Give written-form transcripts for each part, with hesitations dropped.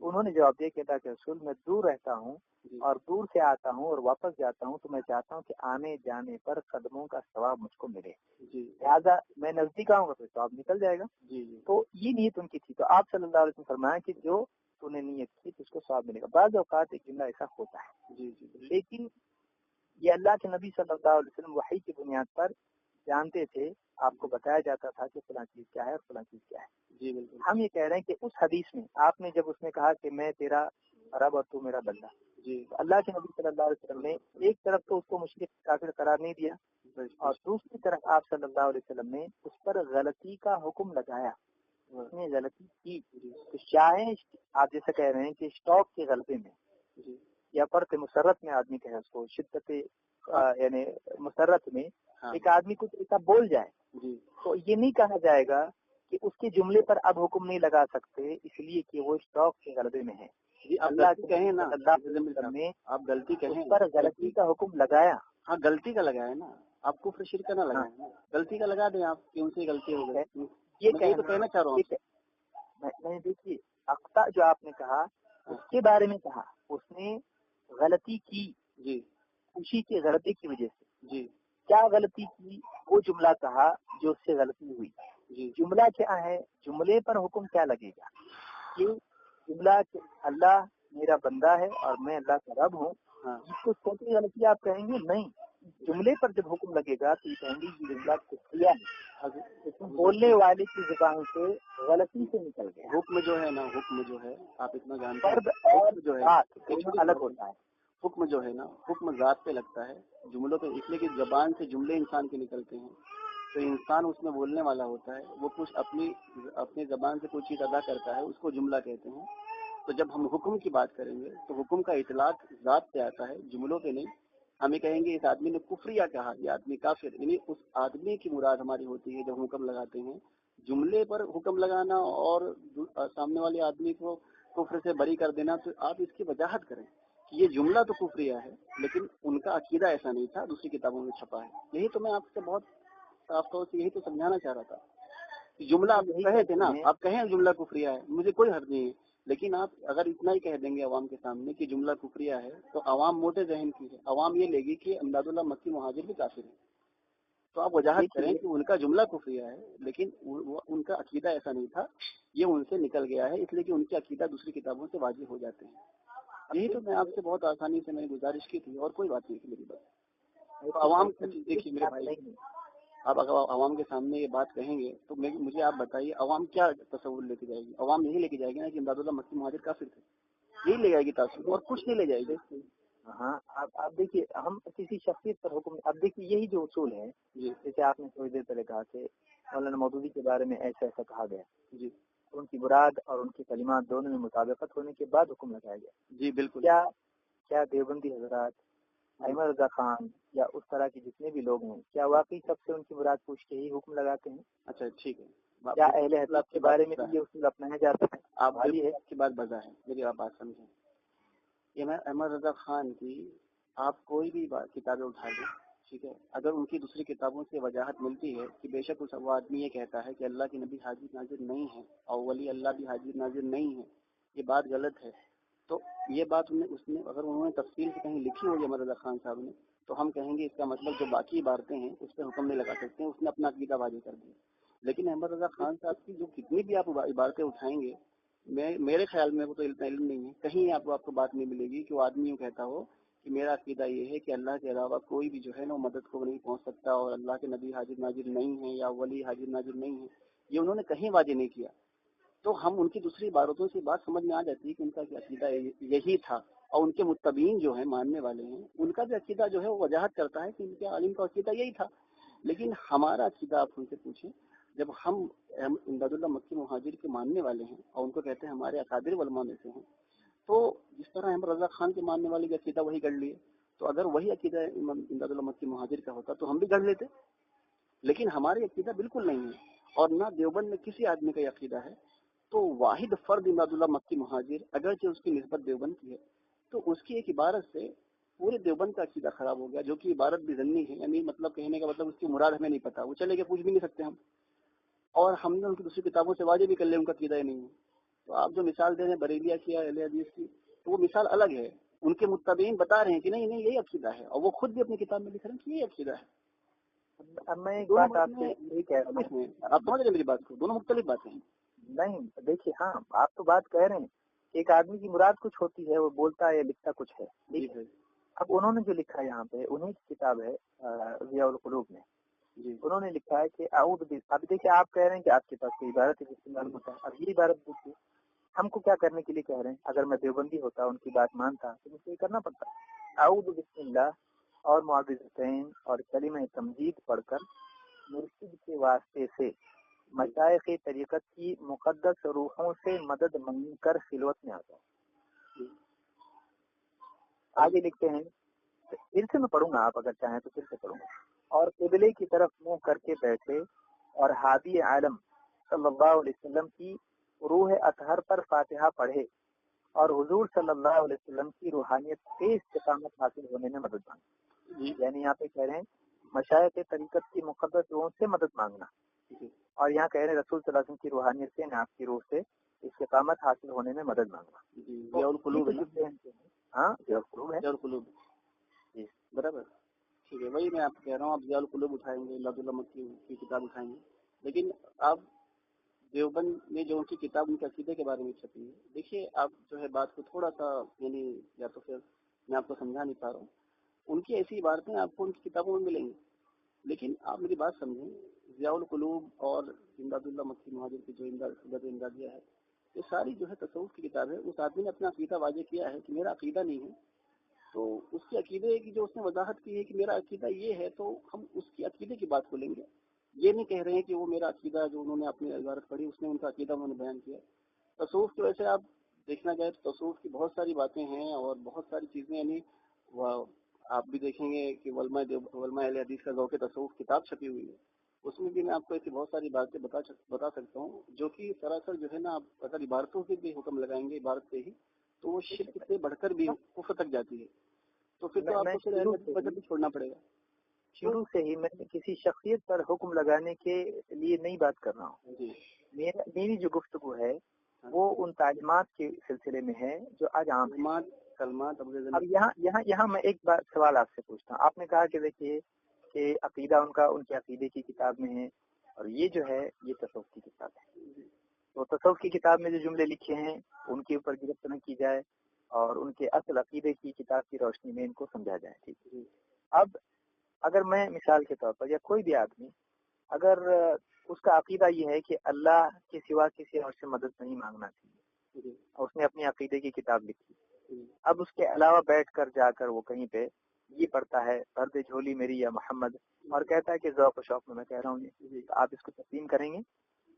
انہوں نے جواب دیا کہ اللہ کے رسول میں دور رہتا ہوں اور دور سے آتا ہوں اور واپس جاتا ہوں تو میں چاہتا ہوں کہ آنے جانے پر قدموں کا ثواب مجھ کو ملے، لہٰذا میں نزدیک آؤں گا تو ثواب نکل جائے گا۔ تو یہ نیت ان کی تھی، تو آپ صلی اللہ علیہ وسلم فرمایا کہ جو تو نے نیت کی تو اس کو ثواب ملے گا۔ بعض اوقات ایک جملہ ایسا ہوتا ہے، لیکن یہ اللہ کے نبی صلی اللہ علیہ وسلم وحی کی بنیاد پر جانتے تھے، آپ کو بتایا جاتا تھا کہ فلاں چیز کیا ہے اور فلاں چیز کیا ہے۔ جی بالکل۔ ہم یہ کہہ رہے ہیں کہ اس حدیث میں آپ نے جب اس نے کہا کہ میں تیرا رب اور تو میرا بندہ، تو اللہ کے نبی صلی اللہ علیہ وسلم نے ایک طرف تو اس کو مشرک کافر قرار نہیں دیا، اور دوسری طرف آپ صلی اللہ علیہ وسلم نے اس پر غلطی کا حکم لگایا۔ اس نے غلطی کی تو چاہے آپ جیسا کہہ رہے ہیں کہ اسٹاک کے غلبے میں یا فرط مسرت میں آدمی کہے اس کو شدت یعنی مسرت میں ایک آدمی کچھ ایسا بول جائے تو یہ نہیں کہا جائے گا کہ اس کے جملے پر اب حکم نہیں لگا سکتے اس لیے کہ وہ اسٹاک کے غلبے میں ہے۔ اللہ کہیں نا آپ غلطی کہیں پر غلطی کا حکم لگایا، ہاں غلطی کا لگایا نا، آپ کو شرک کا نہ لگایا، غلطی کا لگا دیں آپ کہ ان سے غلطی ہو گئی، یہ تو کہنا چاہ رہا ہوں۔ میں دیکھیے اخطاء جو آپ نے کہا اس کے بارے میں کہا، اس نے غلطی کی جی خوشی کے غلطی کی وجہ سے، جی کیا غلطی کی وہ جملہ کہا جو اس سے غلطی ہوئی، جی جملہ کیا ہے، جملے پر حکم کیا لگے گا، یہ جملہ کہ اللہ میرا بندہ ہے اور میں اللہ کا رب ہوں، اس کو چھوٹی غلطی آپ کہیں گے نہیں، جملے پر جب حکم لگے گا تو یہ کہیں گے یہ جملہ کفریہ ہے، بولنے والے کی زبان سے غلطی سے نکل گیا۔ حکم جو ہے نا، حکم جو ہے آپ اتنا جانتے فرد ہیں، اور جو ہے دونوں الگ ہوتا ہے۔ حکم جو ہے نا، حکم ذات پہ لگتا ہے، جملوں پہ، اس لیے کہ زبان سے جملے انسان کے نکلتے ہیں تو انسان اس میں بولنے والا ہوتا ہے، وہ کچھ اپنی زبان سے کوئی چیز ادا کرتا ہے، اس کو جملہ کہتے ہیں۔ تو جب ہم حکم کی بات کریں گے تو حکم کا اطلاق ذات پہ آتا ہے، جملوں پہ نہیں۔ ہمیں کہیں گے اس آدمی نے کفریہ کہا، یہ آدمی کافر، یعنی اس آدمی کی مراد ہماری ہوتی ہے جب حکم لگاتے ہیں۔ جملے پر حکم لگانا اور سامنے والے آدمی کو کفر سے بری کر دینا، تو آپ اس کی وضاحت کریں کہ یہ جملہ تو کفریہ ہے لیکن ان کا عقیدہ ایسا نہیں تھا، دوسری کتابوں میں چھپا ہے۔ یہی تو میں آپ سے بہت صاف طور سے یہی تو سمجھانا چاہ رہا تھا۔ جملہ آپ کہے تھے نا، آپ کہیں جملہ کفریہ ہے، مجھے کوئی حرج نہیں ہے، لیکن آپ اگر اتنا ہی کہہ دیں گے عوام کے سامنے کہ جملہ کفریہ ہے تو عوام موٹے ذہن کی ہے، عوام یہ لے گی کہ امداد اللہ مکی مہاجر بھی کافر ہے۔ تو آپ وضاحت کریں کہ ان کا جملہ کفریہ ہے لیکن ان کا عقیدہ ایسا نہیں تھا، یہ ان سے نکل گیا ہے، اس لیے کہ ان کے عقیدہ دوسری کتابوں سے واضح ہو جاتے ہیں۔ یہی تو میں آپ سے بہت آسانی سے میں نے گزارش کی تھی، اور کوئی بات نہیں تھی میری بات۔ عوام دیکھیے میرے بھائی، آپ اگر عوام کے سامنے یہ بات کہیں گے تو مجھے آپ بتائیے عوام کیا تصور لے کے جائے گی؟ عوام یہی لے کے جائے گی نا کہ امداد اللہ مکی مہاجر کافر تھے، یہی لے جائے گی تاثر، اور کچھ نہیں لے جائے گی۔ ہاں آپ دیکھیے، ہم کسی شخصیت پر حکم، اب دیکھیے یہی جو اصول ہے، جیسے آپ نے تھوڑی دیر پہلے کہا کہ مولانا مودودی کے بارے میں ایسا ایسا کہا گیا، جی ان کی مراد اور ان کی کلمات دونوں میں مطابقت ہونے کے بعد حکم لگایا گیا۔ جی بالکل۔ کیا دیوبندی حضرات، احمد رضا خان یا اس طرح کے جتنے بھی لوگ ہیں، کیا واقعی سب سے ان کی مراد پوچھ کے ہی حکم لگاتے ہیں؟ اچھا ٹھیک ہے، کیا اہل حدیث کے بارے میں یہ اصول اپنایا جاتا ہے؟ آپ کی بات بجا ہے، میری آپ بات سمجھیں۔ یہ احمد رضا خان کی آپ کوئی بھی کتابیں اٹھا دیں، ٹھیک ہے، اگر ان کی دوسری کتابوں سے وجاہت ملتی ہے کہ بے شک وہ آدمی یہ کہتا ہے کہ اللہ کے نبی حاضر ناظر نہیں ہے اور ولی اللہ بھی حاضر ناظر نہیں ہے، یہ بات غلط ہے، تو یہ بات اس نے اگر انہوں نے تفصیل سے کہیں لکھی ہوئی احمد رضا خان صاحب نے، تو ہم کہیں گے اس کا مطلب جو باقی عبارتیں ہیں اس پہ حکم نہیں لگا سکتے ہیں، اس نے اپنا عقیدہ واضح کر دیا۔ لیکن احمد رضا خان صاحب کی جو کتنی بھی آپ عبارتیں اٹھائیں گے، میرے خیال میں وہ تو علم نہیں ہے، کہیں آپ کو بات نہیں ملے گی کہ وہ آدمی یوں کہتا ہو کہ میرا عقیدہ یہ ہے کہ اللہ کے علاوہ کوئی بھی جو ہے نا وہ مدد کو نہیں پہنچ سکتا اور اللہ کے نبی حاضر ناظر نہیں ہے یا ولی حاضر ناظر نہیں ہے، یہ انہوں نے کہیں واضح نہیں کیا۔ تو ہم ان کی دوسری عبارتوں سے بات سمجھ میں آ جاتی ہے کہ ان کا عقیدہ یہی تھا، اور ان کے متبعین جو ہیں ماننے والے ہیں ان کا بھی عقیدہ جو ہے وہ وضاحت کرتا ہے کہ ان کے عالم کا عقیدہ یہی تھا۔ لیکن ہمارا عقیدہ آپ ان سے پوچھیں، جب ہم امداد اللہ مکی مہاجر کے ماننے والے ہیں اور ان کو کہتے ہیں ہمارے اکابر علماء میں سے ہیں، تو جس طرح احمد رضا خان کے ماننے والے کا عقیدہ وہی گڑھ لیے، تو اگر وہی عقیدہ امداد اللہ مکی مہاجر کا ہوتا تو ہم بھی گڑھ لیتے، لیکن ہمارے عقیدہ بالکل نہیں ہے، اور نہ دیوبند میں کسی آدمی کا یہ عقیدہ ہے۔ تو واحد فرد امداد اللہ مکی مہاجر، اگرچہ اس کی نسبت دیوبند کی ہے، تو اس کی ایک عبارت سے پورے دیوبند کا عقیدہ خراب ہو گیا، جو کہ عبارت بھی ضمنی ہے، یعنی مطلب کہنے کا مطلب اس کی مراد ہمیں نہیں پتا، وہ چلے کے پوچھ بھی نہیں سکتے ہم، اور ہم نے ان کی دوسری کتابوں سے واضح بھی کر لیا ان کا عقیدہ ہی نہیں ہے۔ تو آپ جو مثال دے رہے ہیں بریلیہ کی یا اہل حدیث کی، تو وہ مثال الگ ہے. ان کے متبعین بتا رہے ہیں کہ نہیں نہیں یہی عقیدہ ہے، اور وہ خود بھی اپنی کتاب میں لکھ رہے ہیں کہ یہی عقیدہ ہے. اب میں ایک بات آپ سے یہی کہہ رہا ہوں، آپ سمجھ رہے ہیں میری بات کو؟ دونوں مختلف باتیں ہیں. نہیں دیکھیے، ہاں آپ تو بات کہہ رہے ہیں، ایک آدمی کی مراد کچھ ہوتی ہے، وہ بولتا ہے یا لکھتا کچھ ہے. ٹھیک ہے، اب انہوں نے جو لکھا ہے یہاں پہ، انہیں کی کتاب ہے ضیاء القلوب میں، انہوں نے لکھا ہے کہ اب دیکھیے آپ کہہ رہے ہیں کہ آپ کے پاس کوئی عبارت ہے جس سے ہوتا ہے. اب یہ عبارت دیکھیے ہم کو کیا کرنے کے لیے کہہ رہے ہیں. اگر میں دیوبندی ہوتا، ان کی بات مانتا، تو مجھے یہ کرنا پڑتا. اعوذ بسم اللہ اور معوذتین اور کلمہ تمجید پڑھ کر مرشد کے واسطے سے مشائخ طریقت کی مقدس روحوں سے مدد مانگ کر خلوت میں آتا ہوں. آگے لکھتے ہیں، پھر سے میں پڑھوں گا، آپ اگر چاہیں تو پھر سے پڑھوں گا. اور قبلے کی طرف منہ کر کے بیٹھے اور ہادی عالم صلی اللہ علیہ وسلم کی روح اطہر پر فاتحہ پڑھے اور حضور صلی اللہ علیہ وسلم کی روحانیت سے استقامت حاصل ہونے میں مدد مانگی. یعنی یہاں پہ کہہ رہے ہیں مشائخ طریقت کی مقدس روحوں سے مدد مانگنا، اور یہاں کہہ رہے ہیں رسول صلی اللہ علیہ وسلم کی روحانیت سے آپ کی روح سے استقامت حاصل ہونے میں مدد مانگنا. ضیاء القلوب ہاں ضیاء القلوب ہے، ضیاء القلوب جی برابر. ٹھیک ہے، وہی میں آپ کو کہہ رہا ہوں. آپ ضیاء القلوب اٹھائیں گے، اللہ اللہ مکی کی کتاب اٹھائیں گے، لیکن آپ دیوبند میں جو ان کی کتاب ان کے عقیدے کے بارے میں چھپی ہے، دیکھیے آپ جو ہے بات کو تھوڑا سا یعنی یا تو پھر میں آپ کو سمجھا نہیں پا رہا ہوں. ان کی ایسی عبارتیں آپ کو ان کی کتابوں میں ملیں گی، لیکن آپ میری بات سمجھیں. ضیاء القلوب اور امداد اللہ مکی مہاجر کی جو امدادیہ ہے، یہ ساری جو ہے تصوف کی کتاب ہے. اس آدمی نے اپنا عقیدہ واضح کیا ہے کہ میرا عقیدہ نہیں ہے، تو اس کے عقیدے کی جو اس نے وضاحت کی ہے کہ میرا عقیدہ یہ ہے، تو ہم اس کی عقیدے کی بات کو لیں گے. یہ نہیں کہہ رہے ہیں کہ وہ میرا عقیدہ جو انہوں نے اپنی عبارت پڑھی اس نے ان کا عقیدہ انہوں نے بیان کیا. تصوف کی وجہ سے آپ دیکھنا جائے تو تصوف کی بہت ساری باتیں ہیں اور بہت ساری چیزیں، یعنی آپ بھی دیکھیں گے کہ علماء اہل حدیث کا ذوق تصوف کتاب چھپی ہوئی ہے. اس میں بھی میں آپ کو ایسی بہت ساری باتیں بتا سکتا ہوں جو کہ سراسر جو ہے نا، آپ اگر عبارتوں سے بھی حکم لگائیں گے عبارت پہ ہی، تو وہ شرک سے بڑھ کر بھی کفر تک جاتی ہے. تو پھر تو آپ کو اہل حدیث وجہ بھی چھوڑنا پڑے گا. شروع سے ہی میں کسی شخصیت پر حکم لگانے کے لیے نہیں بات کر رہا ہوں. جی میری جو گفتگو ہے وہ ان تعلیمات کے سلسلے میں ہے جو آج عام ہیں. اب یہاں میں ایک بات سوال آپ سے پوچھتا ہوں. آپ نے کہا کہ دیکھیے کہ عقیدہ ان کا ان کے عقیدے کی کتاب میں ہے، اور یہ جو ہے یہ تصوف کی کتاب ہے. تو تصوف کی کتاب میں جو جملے لکھے ہیں ان کے اوپر گرفت نہ کی جائے اور ان کے اصل عقیدے کی کتاب کی روشنی میں ان کو سمجھا جائے. ٹھیک ہے، اب اگر میں مثال کے طور پر یا کوئی بھی آدمی اگر اس کا عقیدہ یہ ہے کہ اللہ کے سوا کسی اور سے مدد نہیں مانگنا چاہیے، اور اس نے اپنی عقیدے کی کتاب لکھی، اب اس کے علاوہ بیٹھ کر جا کر وہ کہیں پہ یہ پڑھتا ہے بھر دے جھولی میری یا محمد، اور کہتا ہے کہ ذوق و شوق میں کہہ رہا ہوں یہ، تو آپ اس کو تسلیم کریں گے؟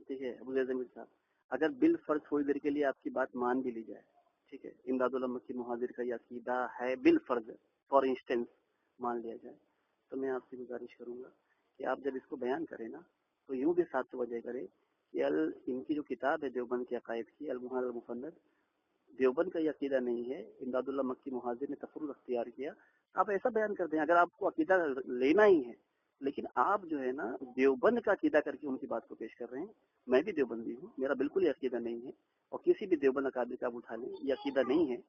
ٹھیک ہے ابو اعظم صاحب، اگر بالفرض تھوڑی دیر کے لیے آپ کی بات مان بھی لی جائے، ٹھیک ہے، امداد اللہ مکی مہاجر کا یہ عقیدہ ہے بالفرض، فار انسٹنس مان لیا جائے، تو میں آپ سے گزارش کروں گا کہ آپ جب اس کو بیان کریں نا تو یوں بھی ساتھ توجہ کریں کہ ان کی جو کتاب ہے دیوبند کے عقائد کی المحال المفند، دیوبند کا یہ عقیدہ نہیں ہے. امداد اللہ مکی مہاجر نے تفرد اختیار کیا. آپ ایسا بیان کر دیں اگر آپ کو عقیدہ لینا ہی ہے، لیکن آپ جو ہے نا دیوبند کا عقیدہ کر کے ان کی بات کو پیش کر رہے ہیں. میں بھی دیوبندی ہوں، میرا بالکل یہ عقیدہ نہیں ہے، اور کسی بھی دیوبند اکادر کا آپ اٹھا لیں یہ عقیدہ نہیں ہے.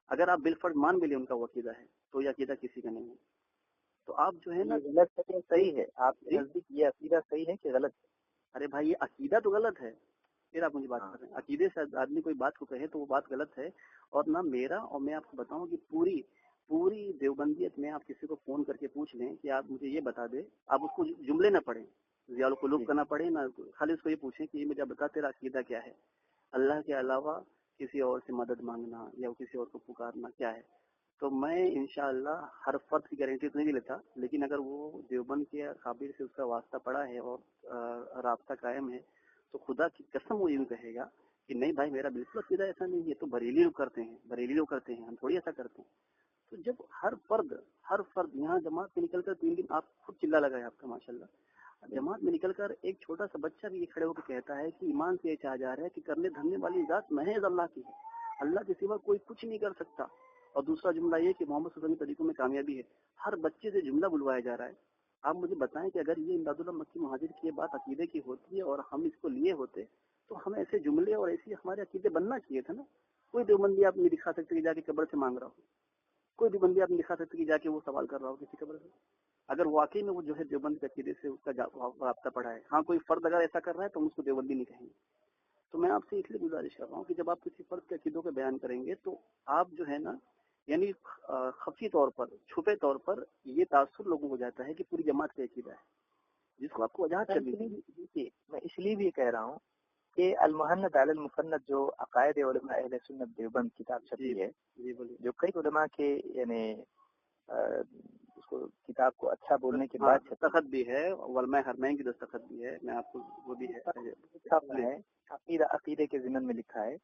اگر آپ بالفرض مان بھی لیں ان کا وہ عقیدہ ہے تو یہ عقیدہ کسی کا نہیں ہے. تو آپ جو ہے نا غلط ہے صحیح ہے؟ آپ کے نزدیک یہ عقیدہ صحیح ہے کہ غلط ہے؟ ارے بھائی یہ عقیدہ تو غلط ہے، پھر آپ مجھے بات کر رہے ہیں عقیدے سے آدمی کوئی بات کو کہے تو وہ بات غلط ہے. اور نہ میرا، اور میں آپ کو بتاؤں کہ پوری دیوبندیت میں آپ کسی کو فون کر کے پوچھ لیں کہ آپ مجھے یہ بتا دیں، آپ اس کو جملے نہ پڑھیں، ضیاء القلوب کا نہ پڑھیں، نہ خالی اس کو یہ پوچھیں کہ یہ مجھے بتا تیرا عقیدہ کیا ہے، اللہ کے علاوہ کسی اور سے مدد مانگنا یا کسی اور کو پکارنا کیا ہے. تو میں انشاءاللہ ہر فرد کی گارنٹی تو نہیں لیتا، لیکن اگر وہ دیوبند کے خابر سے اس کا واسطہ پڑا ہے اور رابطہ قائم ہے تو خدا کی قسم وہ یوں کہے گا کہ نہیں بھائی میرا بالکل عقیدہ ایسا نہیں ہے، تو بریلی لوگ کرتے ہیں، ہم تھوڑی ایسا کرتے ہیں. تو جب ہر فرد یہاں جماعت میں نکل کر 3 دن آپ خود چلا لگائے آپ کا ماشاءاللہ، جماعت میں نکل کر ایک چھوٹا سا بچہ بھی یہ کھڑے ہو کے کہتا ہے کہ ایمان سے یہ چاہ جا رہا ہے کہ کرنے دھرنے والی ذات محض اللہ کی ہے، اللہ کے سوا کوئی کچھ نہیں کر سکتا. اور دوسرا جملہ یہ کہ محمد صلی اللہ علیہ وسلم کے طریقوں میں کامیابی ہے. ہر بچے سے جملہ بلوایا جا رہا ہے. آپ مجھے بتائیں کہ اگر یہ امداد اللہ مکی مہاجر کی یہ بات عقیدے کی ہوتی ہے اور ہم اس کو لیے ہوتے تو ہمیں ایسے جملے اور ایسی ہمارے عقیدے بننا چاہیے تھا نا. کوئی دیوبندی آپ نہیں دکھا سکتے کہ جا کے قبر سے مانگ رہا ہو, کوئی دیوبندی آپ نہیں دکھا سکتے کہ جا کے وہ سوال کر رہا ہو کسی قبر سے, اگر واقعی میں وہ جو ہے دیوبند کے عقیدے سے اس کا رابطہ پڑا ہے. ہاں کوئی فرد اگر ایسا کر رہا ہے تو ہم اس کو دیوبندی نہیں کہیں گے. تو میں آپ سے اس لیے گزارش کر رہا ہوں کہ جب آپ کسی فرد کے عقیدوں کو بیان کریں گے تو آپ جو ہے نا یعنی خفی طور پر, چھپے طور پر یہ تاثر لوگوں کو جاتا ہے کہ پوری جماعت کا عقیدہ ہے, جس کو آپ کو وضاحت کرنی چاہیے. میں اس لیے بھی کہہ رہا ہوں کہ المحنت علی المسند جو عقائد علماء اہل سنت دیوبند کتاب چھپی ہے, جو کئی علماء کے یعنی اس کو کتاب کو اچھا بولنے کے بعد دستخط بھی ہے, علماء حرمین کی دستخط بھی ہے, میں آپ کو وہ بھی ہے. عقیدے کے ضمن میں لکھا ہے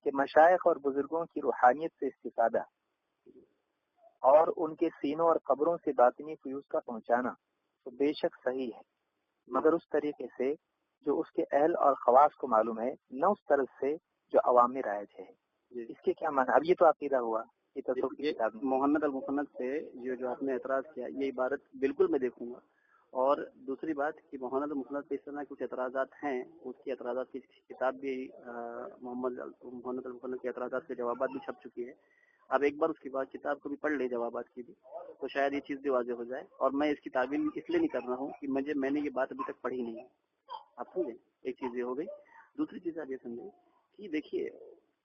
کہ مشائخ اور بزرگوں کی روحانیت سے استفادہ اور ان کے سینوں اور قبروں سے باطنی فیوز کا پہنچانا تو بے شک صحیح ہے, مگر اس طریقے سے جو اس کے اہل اور خواص کو معلوم ہے, نہ اس طرز سے جو عوام میں رائج ہے. اس کے کیا معنی؟ اب یہ تو عقیدہ ہوا, محمد المفند سے جو آپ نے اعتراض کیا, یہ عبارت بالکل میں دیکھوں گا. اور دوسری بات کہ محمد المفند پہ اس طرح کچھ اعتراضات ہیں, اس کی اعتراضات کی کتاب بھی محمد المفند کے اعتراضات کے جوابات بھی چھپ چکی ہے. اب ایک بار اس کی بات کتاب کو بھی پڑھ لے جوابات کی بھی, تو شاید یہ چیز بھی واضح ہو جائے. اور میں اس کی تعبیر اس لیے نہیں کر رہا ہوں کہ میں نے یہ بات ابھی تک پڑھی نہیں ہے. آپ سمجھیں, ایک چیز یہ ہو گئی. دوسری چیز آپ یہ سمجھیں کہ دیکھیے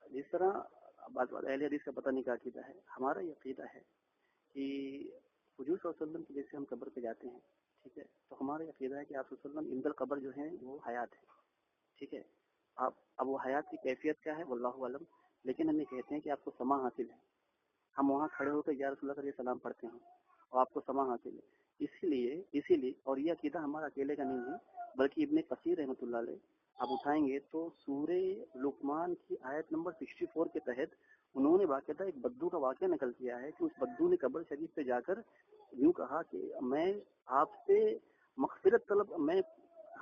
جس طرح بات اہل حدیث کا پتہ نہیں کیا عقیدہ ہے, ہمارا یہ عقیدہ ہے کہ حضور صلی اللہ علیہ وسلم کی جیسے ہم قبر پہ جاتے ہیں, ٹھیک ہے, تو ہمارا یہ عقیدہ ہے کہ آپ صلی اللہ علیہ وسلم عند القبر جو ہیں وہ حیات ہے, ٹھیک ہے. اب وہ حیات کی کیفیت کیا ہے واللہ علم, لیکن ہم یہ کہتے ہیں کہ آپ کو سما حاصل ہے. ہم وہاں کھڑے ہو کے یا رسول اللہ کا سلام پڑھتے ہیں اور آپ کو سما حاصل ہے. اسی لیے اور یہ عقیدہ ہمارا اکیلے کا نہیں ہے, بلکہ ابن کثیر رحمۃ اللہ علیہ آپ اٹھائیں گے تو سورہ لقمان کی آیت نمبر 64 کے تحت انہوں نے باقاعدہ ایک بدو کا واقعہ نقل کیا ہے کہ اس بدو نے قبر شریف پہ جا کر یوں کہا کہ میں آپ سے مغفرت طلب, میں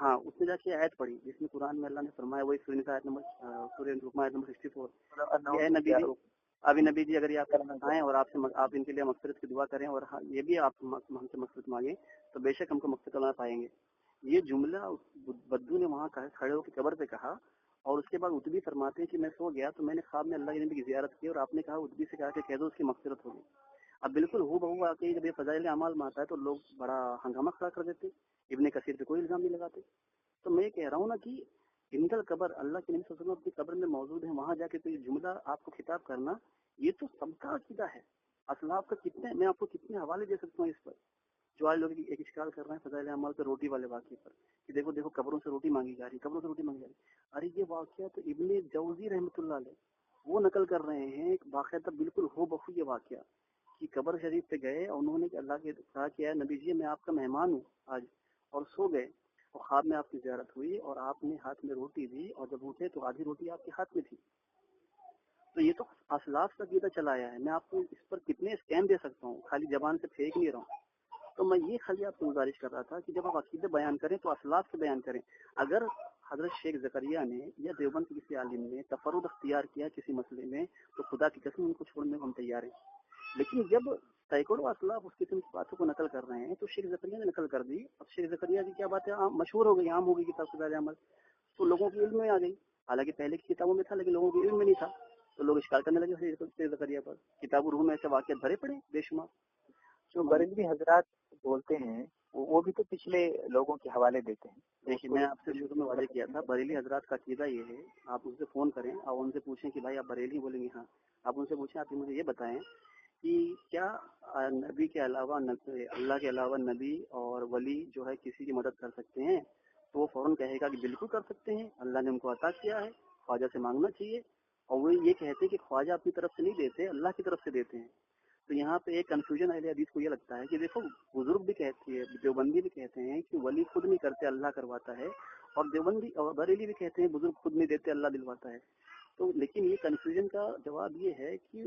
ہاں اس نے جا کے آیت پڑھی جس میں قرآن میں اللہ نے فرمایا, وہی سورہ لقمان آیت نمبر 64, اے نبی جی, ابھی نبی جی اگر یہ آپ آئیں اور آپ ان کے لیے مغفرت کی دعا کریں اور یہ بھی آپ ہم سے مغفرت مانگیں تو بے شک ہم کو مغفرت اللہ پائیں گے. یہ جملہ بدو نے وہاں کھڑے ہو کے قبر پہ کہا, اور اس کے بعد اتبی فرماتے ہیں کہ میں سو گیا تو میں نے خواب میں اللہ کے نبی کی زیارت کی اور آپ نے کہا اتبی سے کہا کہ کہہ دو اس کی مغفرت ہوگی. اب بالکل ہو بہو آ کے جب یہ فضائل اعمال میں آتا ہے تو لوگ بڑا ہنگامہ کھڑا کر دیتے, ابن کثیر پہ کوئی الزام نہیں لگاتے. تو میں یہ کہہ رہا ہوں نا کہ عند القبر اللہ کے نبی صلی اللہ علیہ وسلم اپنی قبر میں موجود ہیں, وہاں جا کے کوئی جملہ آپ کو خطاب کرنا, یہ تو سب کا عقیدہ ہے. اسلاف کا کتنے, میں آپ کو کتنے حوالے دے سکتا ہوں اس پر, جو آج لوگ ایک اشکال کر رہے ہیں فضائل اعمال پہ روٹی والے واقعے پر کہ دیکھو قبروں سے روٹی مانگی جا رہی, قبروں سے روٹی مانگی جا رہی. ارے یہ واقعہ تو ابن جوزی رحمۃ اللہ علیہ وہ نقل کر رہے ہیں, ایک باقاعدہ بالکل ہو بخو یہ واقعہ کہ قبر شریف پہ گئے اور انہوں نے اللہ کے کہا کہ اے نبی جی میں آپ کا مہمان ہوں آج, اور سو گئے اور خواب میں آپ کی زیارت ہوئی اور آپ نے ہاتھ میں روٹی دی اور جب اٹھے تو آدھی روٹی آپ کے ہاتھ میں تھی. تو یہ تو اسلاف کا عقیدہ چلا آیا ہے. میں آپ کو اس پر کتنے اسکیم دے سکتا ہوں, خالی زبان سے پھینک نہیں رہا ہوں. تو میں یہ خالی آپ کو گزارش کر رہا تھا کہ جب آپ عقیدے بیان کریں تو اسلاف سے بیان کریں. اگر حضرت شیخ زکریا نے یا دیوبند کے کسی عالم نے تفرد اختیار کیا کسی مسئلے میں تو خدا کی قسم ان کو چھوڑنے کو ہم تیار ہیں. لیکن جب سینکڑوں اسلاف اس قسم کی باتوں کو نقل کر رہے ہیں تو شیخ زکریا نے نقل کر دی. اب شیخ زکریا کی کیا بات ہے, مشہور ہو گئی, عام ہو گئی کتاب فضائل اعمال, تو لوگوں کے علم میں آ گئی. حالانکہ پہلے کی کتابوں میں تھا لیکن لوگوں کے علم میں نہیں تھا, تو لوگ اشکال کرنے لگے شیخ زکریا پر. کتاب روح میں ایسے واقعات بھرے پڑے بے شمار. جو بریلوی حضرات بولتے ہیں وہ بھی تو پچھلے لوگوں کے حوالے دیتے ہیں. دیکھیے میں آپ سے شروع میں واضح کیا تھا, بریلی حضرات کا عقیدہ یہ ہے, آپ ان سے فون کریں اور ان سے پوچھیں کہ بھائی آپ بریلی بولیں گے, ہاں آپ ان سے پوچھیں, آپ مجھے یہ بتائیں کہ کیا نبی کے علاوہ اللہ کے علاوہ نبی اور ولی جو ہے کسی کی مدد کر سکتے ہیں؟ تو وہ فوراً کہے گا کہ بالکل کر سکتے ہیں, اللہ نے ان کو عطا کیا ہے, خواجہ سے مانگنا چاہیے. اور وہ یہ کہتے ہیں کہ خواجہ اپنی طرف سے نہیں دیتے, اللہ کی طرف سے دیتے ہیں. تو یہاں پہ ایک کنفیوژن اہل حدیث کو یہ لگتا ہے کہ دیکھو بزرگ بھی کہتے ہیں, دیوبندی بھی کہتے ہیں کہ ولی خود نہیں کرتے اللہ کرواتا ہے, اور دیوبندی اور بریلی بھی کہتے ہیں بزرگ خود نہیں دیتے اللہ دلواتا ہے. تو لیکن یہ کنفیوژن کا جواب یہ ہے کہ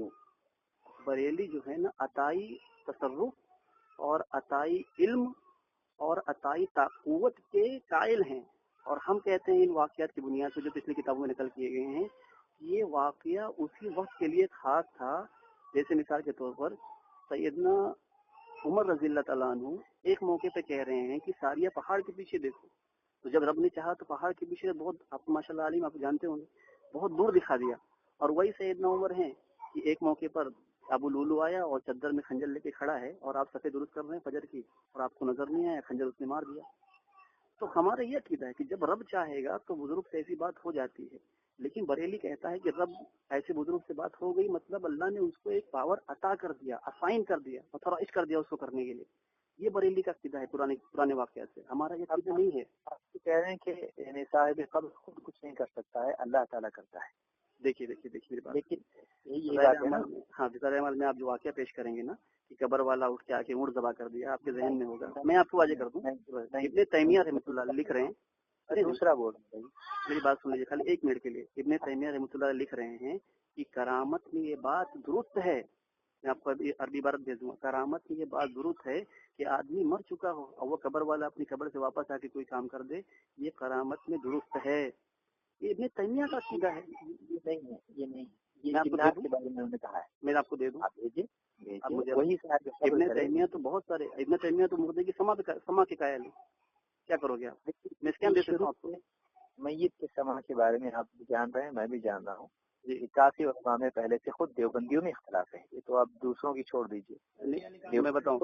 بریلی جو ہے نا عطائی تصرف اور عطائی علم اور عطائی قوت کے قائل ہیں, اور ہم کہتے ہیں ان واقعات کی بنیاد پہ جو پچھلی کتابوں میں نقل کیے گئے ہیں یہ واقعہ اسی وقت کے لیے خاص تھا. جیسے مثال کے طور پر سیدنا عمر رضی اللہ تعالیٰ عنہ ایک موقع پہ کہہ رہے ہیں کہ ساریہ پہاڑ کے پیچھے دیکھو, تو جب رب نے چاہا تو پہاڑ کے پیچھے بہت، آپ ماشاءاللہ عالم آپ جانتے ہوں گے، بہت دور دکھا دیا. اور وہی سیدنا عمر ہیں کہ ایک موقع پر ابو لولو آیا اور چادر میں خنجر لے کے کھڑا ہے اور آپ صفحے درست کر رہے ہیں فجر کی، اور آپ کو نظر نہیں آیا، خنجر اس نے مار دیا. تو ہمارا یہ عقیدہ ہے کہ جب رب چاہے گا تو بزرگ سے ایسی بات ہو جاتی ہے. لیکن بریلی کہتا ہے کہ رب ایسے بزرگ سے بات ہو گئی، مطلب اللہ نے اس کو ایک پاور عطا کر دیا، اسائن کر دیا، آتھورائز کر دیا اس کو کرنے کے لیے. یہ بریلی کا عقیدہ ہے پرانے واقعات سے. ہمارا یہ عقیدہ نہیں ہے. آپ کہہ رہے ہیں کہ یعنی صاحب قبر خود کچھ نہیں کر سکتا ہے، اللہ تعالیٰ کرتا ہے. دیکھیے میری بات، لیکن یہ بات ہے نا، ہاں بظاہر عمل میں آپ جو واقعہ پیش کریں گے نا کہ قبر والا اٹھ کے آ کے اونٹ ذبح کر دیا، آپ کے ذہن میں ہوگا. میں آپ کو واضح کر دوں، ابن تیمیہ رحمۃ اللہ لکھ رہے ہیں، دوسرا بول رہے ہیں، میری بات سن لیجیے خالی ایک منٹ کے لیے. ابن تیمیہ رحمۃ اللہ لکھ رہے ہیں کہ کرامت میں یہ بات درست ہے، میں آپ کو عربی عبارت بھیج دوں گا. کرامت میں یہ بات درست ہے کہ آدمی مر چکا ہو اور وہ قبر والا اپنی قبر سے واپس آ کے کوئی کام کر دے، یہ کرامت میں درست ہے. یہ ابن تیمیہ کا عقیدہ ہے. یہ نہیں ہے، یہ نہیں ہے. میں آپ کو دے دوں، کے بارے میں انہوں نے کہا ہے، میں آپ کو دے دوں. آپ بھیجیے وہی ابن تیمیہ تو بہت سارے، ابن تیمیہ تو مردے کی سما کے قائل ہے. کیا کرو گے آپ؟ میں اسکین دے سکتا ہوں آپ کو. میت کے سما کے بارے میں آپ بھی جان رہے ہیں، میں بھی جان رہا ہوں. کافی علماء میں پہلے سے خود دیوبندیوں میں اختلاف ہے، یہ تو آپ دوسروں کی چھوڑ دیجیے. میں بتاؤں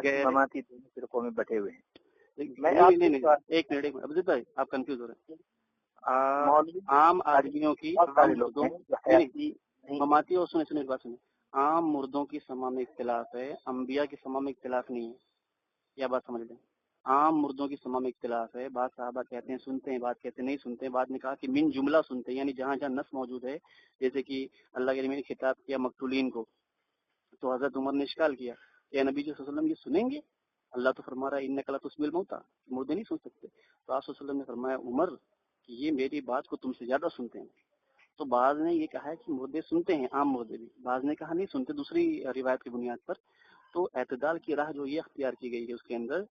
جماعتی فرقوں میں بٹے ہوئے ہیں. ایک منٹ ابدیت بھائی، آپ کنفیوز ہو رہے ہیں. عام آدمیوں کی مماتی اور سنیں بات سنیں، عام مردوں کی سما میں اختلاف ہے، انبیاء کی سما میں اختلاف نہیں ہے. کیا بات سمجھ لیں؟ عام مردوں کی سما میں اختلاف ہے. بعض صحابہ کہتے ہیں سنتے ہیں، بعض کہتے ہیں نہیں سنتے ہیں. بعد نے کہا کہ من جملہ سنتے ہیں، یعنی جہاں جہاں نص موجود ہے، جیسے کہ اللہ کے نبی نے خطاب کیا مقتولین کو، تو حضرت عمر نے اشکال کیا کہ نبی صلی اللہ علیہ وسلم یہ سنیں گے؟ اللہ تو فرما رہا ہے انک لا تسمع الموتى، مردے نہیں سن سکتے. تو آپ صلی اللہ علیہ وسلم نے فرمایا عمر کہ یہ میری بات کو تم سے زیادہ سنتے ہیں. تو بعض نے یہ کہا ہے کہ مردے سنتے ہیں، عام مردے بھی، بعض نے کہا نہیں سنتے دوسری روایت کی بنیاد پر. تو اعتدال کی راہ جو یہ اختیار کی گئی ہے اس کے اندر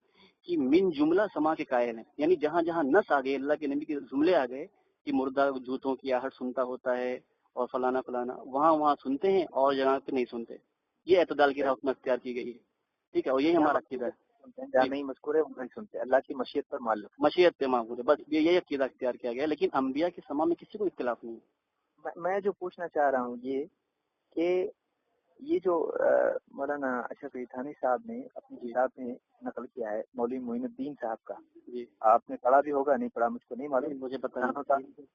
کہ من جملہ سما کے قائل ہیں، یعنی جہاں جہاں نص آ گئے، اللہ کے نبی کے جملے آ گئے کہ مردہ جوتوں کی آہٹ سنتا ہوتا ہے اور فلانا فلانا، وہاں سنتے ہیں اور جہاں پہ نہیں سنتے. یہ اعتدال کی راہ اس میں اختیار کی گئی ہے. ٹھیک ہے، اور یہی ہمارا عقیدہ ہے. جہاں نہیں مذکور ہے وہ نہیں سنتے، اللہ کی مشیت پر معلوم، مشیت پہ معمول ہے، بس یہی عقیدہ اختیار کیا گیا. لیکن انبیاء کی سما میں کسی کو اختلاف نہیں ہے. میں جو پوچھنا چاہ رہا ہوں یہ کہ یہ جو مولانا اشرف علی تھانوی صاحب نے اپنی کتاب میں نقل کیا ہے مولوی معین الدین صاحب کا، جی آپ نے پڑھا بھی ہوگا، نہیں پڑھا مجھ کو نہیں معلوم، مجھے پتہ نہیں.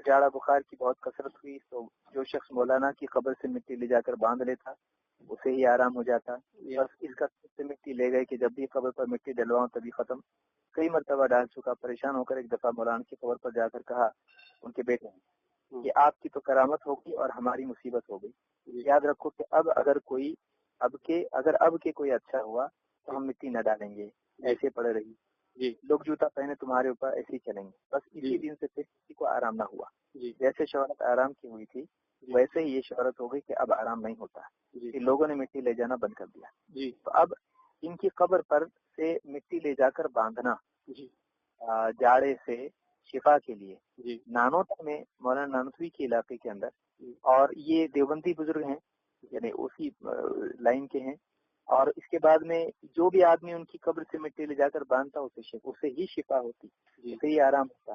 جاڑا بخار کی بہت کثرت ہوئی تو جو شخص مولانا کی قبر سے مٹی لے جا کر باندھ لیتا اسے ہی آرام ہو جاتا. بس اس کا سے مٹی لے گئے کہ جب بھی قبر پر مٹی ڈلواؤں تبھی ختم. کئی مرتبہ ڈال چکا، پریشان ہو کر ایک دفعہ مولانا کی قبر پر جا کر کہا ان کے بیٹے نے کہ آپ کی تو کرامت ہوگی اور ہماری مصیبت ہو گئی. یاد رکھو کہ اب کے کوئی اچھا ہوا تو ہم مٹی نہ ڈالیں گے، ایسے پڑے رہی، لوگ جوتا پہنے تمہارے اوپر ایسے ہی چلیں گے. بس اسی دن سے پھر کسی کو آرام نہ ہوا. جیسے شہرت آرام کی ہوئی تھی ویسے ہی یہ شہرت ہو گئی کہ اب آرام نہیں ہوتا، کہ لوگوں نے مٹی لے جانا بند کر دیا. تو اب ان کی قبر پر سے مٹی لے جا کر باندھنا جاڑے سے شفا کے لیے نانوتا میں مولانا نانوتوی کے علاقے کے اندر، اور یہ دیوبندی بزرگ ہیں یعنی اسی لائن کے ہیں، اور اس کے بعد میں جو بھی آدمی ان کی قبر سے مٹی لے جا کر باندھتا اسے ہی شفا ہوتی، اسے ہی آرام ہوتا.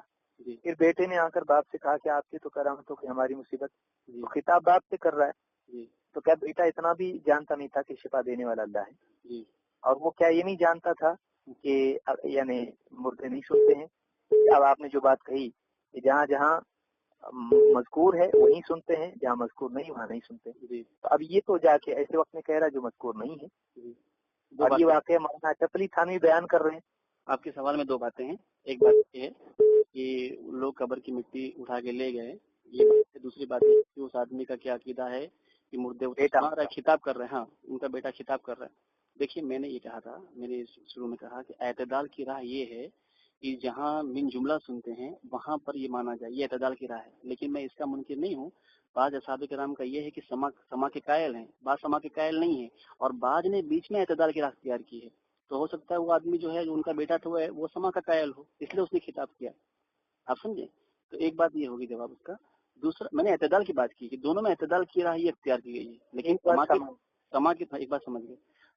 پھر بیٹے نے آ کر باپ سے کہا کہ آپ کی تو کرامت ہو کہ ہماری مصیبت. تو خطاب باپ سے کر رہا ہے، تو کیا بیٹا اتنا بھی جانتا نہیں تھا کہ شفا دینے والا اللہ ہے؟ اور وہ کیا یہ نہیں جانتا تھا کہ یعنی مردے نہیں سنتے ہیں؟ اب آپ نے جو بات کہی کہ جہاں جہاں مذکور ہے وہیں سنتے ہیں، جہاں مذکور نہیں وہاں نہیں سنتے. تو اب یہ تو جا کے ایسے وقت میں کہہ رہا جو مذکور نہیں ہے. اور یہ واقعہ مولانا اشرف علی تھانوی بیان کر رہے ہیں. آپ کے سوال میں دو باتیں ہیں. ایک بات یہ ہے کہ لوگ قبر کی مٹی اٹھا کے لے گئے، یہ بات ہے. دوسری بات یہ کہ اس آدمی کا کیا عقیدہ ہے کہ مردے خطاب کر رہے ہیں. ہاں ان کا بیٹا خطاب کر رہا ہے. دیکھیے میں نے یہ کہا تھا، میں نے شروع میں کہا کہ اعتدال کی راہ یہ ہے کہ جہاں من جملہ سنتے ہیں وہاں پر یہ مانا جائے، یہ اعتدال کی راہ ہے. لیکن میں اس کا منکر نہیں ہوں. بعض اصحاب کرام کا یہ ہے کہ سما کے قائل ہیں، بعض سما کے قائل نہیں ہیں، اور بعض نے بیچ میں اعتدال کی راہ اختیار کی ہے. تو ہو سکتا ہے وہ آدمی جو ہے جو ان کا بیٹا تھا وہ سما کا قائل ہو، اس لیے اس نے خطاب کیا. آپ سمجھے؟ تو ایک بات یہ ہوگی جواب اس کا. دوسرا میں نے اعتدال کی بات کی کہ دونوں میں اعتدال کی راہ یہ اختیار کی گئی ہے، لیکن سما کی ایک بات سمجھ گئے.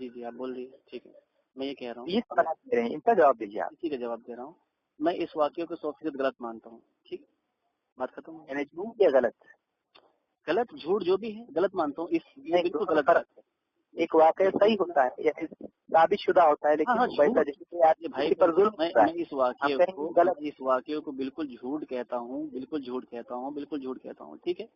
جی جی آپ بول رہی ٹھیک ہے. میں یہ کہہ رہا ہوں یہ سوالات دے رہے ہیں، ان کا جواب دیجیے آپ. اسی کا جواب دے رہا ہوں. میں اس واقعے کو 100% غلط مانتا ہوں. ٹھیک بات ختم. یعنی جھوٹ یا غلط جھوٹ جو بھی ہے غلط مانتا ہوں. یہ بالکل غلط فرق ہے. ایک واقعہ صحیح ہوتا ہے یعنی ثابت شدہ ہوتا ہے، لیکن ویسا جیسے بھائی پر ظلم میں اس واقعے کو بالکل جھوٹ کہتا ہوں، بالکل جھوٹ کہتا ہوں، بالکل جھوٹ کہتا ہوں. ٹھیک ہے.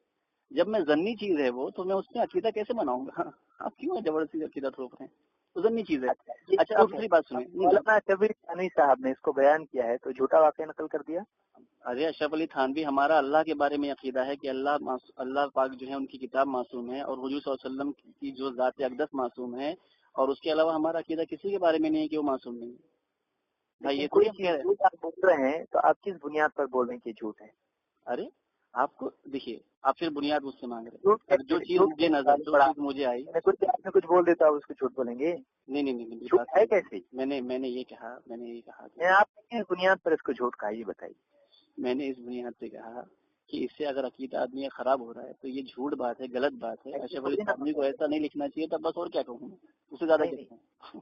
جب میں ضمنی چیز ہے وہ تو میں اس میں عقیدہ کیسے بناؤں گا؟ آپ کیوں زبردستی عقیدہ تھوپ رہے ہیں؟ تو ضمنی چیز ہے. اچھا اب دوسری بات سنیں. مولانا شبیر تھانوی صاحب نے اس کو بیان کیا ہے تو جھوٹا واقعہ نقل کر دیا. ارے اشرف علی تھانوی ہمارا اللہ کے بارے میں عقیدہ ہے کہ اللہ پاک جو ہے ان کی کتاب معصوم ہے، اور حضور صلی اللہ علیہ وسلم کی جو ذات اقدس معصوم ہے، اور اس کے علاوہ ہمارا عقیدہ کسی کے بارے میں نہیں ہے کہ وہ معصوم نہیں ہے. بھائی یہ کوئی چیز آپ بول رہے ہیں تو آپ کس بنیاد پر بول رہے ہیں کہ جھوٹ ہے؟ ارے آپ کو دیکھیے، آپ پھر بنیاد مجھ سے مانگ رہے ہیں. جو چیز مجھے نظر جو چیز مجھے آئی، آپ نے کچھ بول دیتا اس کو جھوٹ بولیں گے؟ نہیں ہے کیسے؟ میں نے یہ کہا کہ آپ نے کس بنیاد پر اس کو جھوٹ کہا یہ بتائیے. میں نے اس بنیاد پہ کہا کہ اس سے اگر عقیدہ آدمی خراب ہو رہا ہے تو یہ جھوٹ بات ہے، غلط بات ہے. اشرف علی تھانوی کو ایسا نہیں لکھنا چاہیے تھا. بس اور کیا کہوں، اس سے زیادہ کیا کہوں.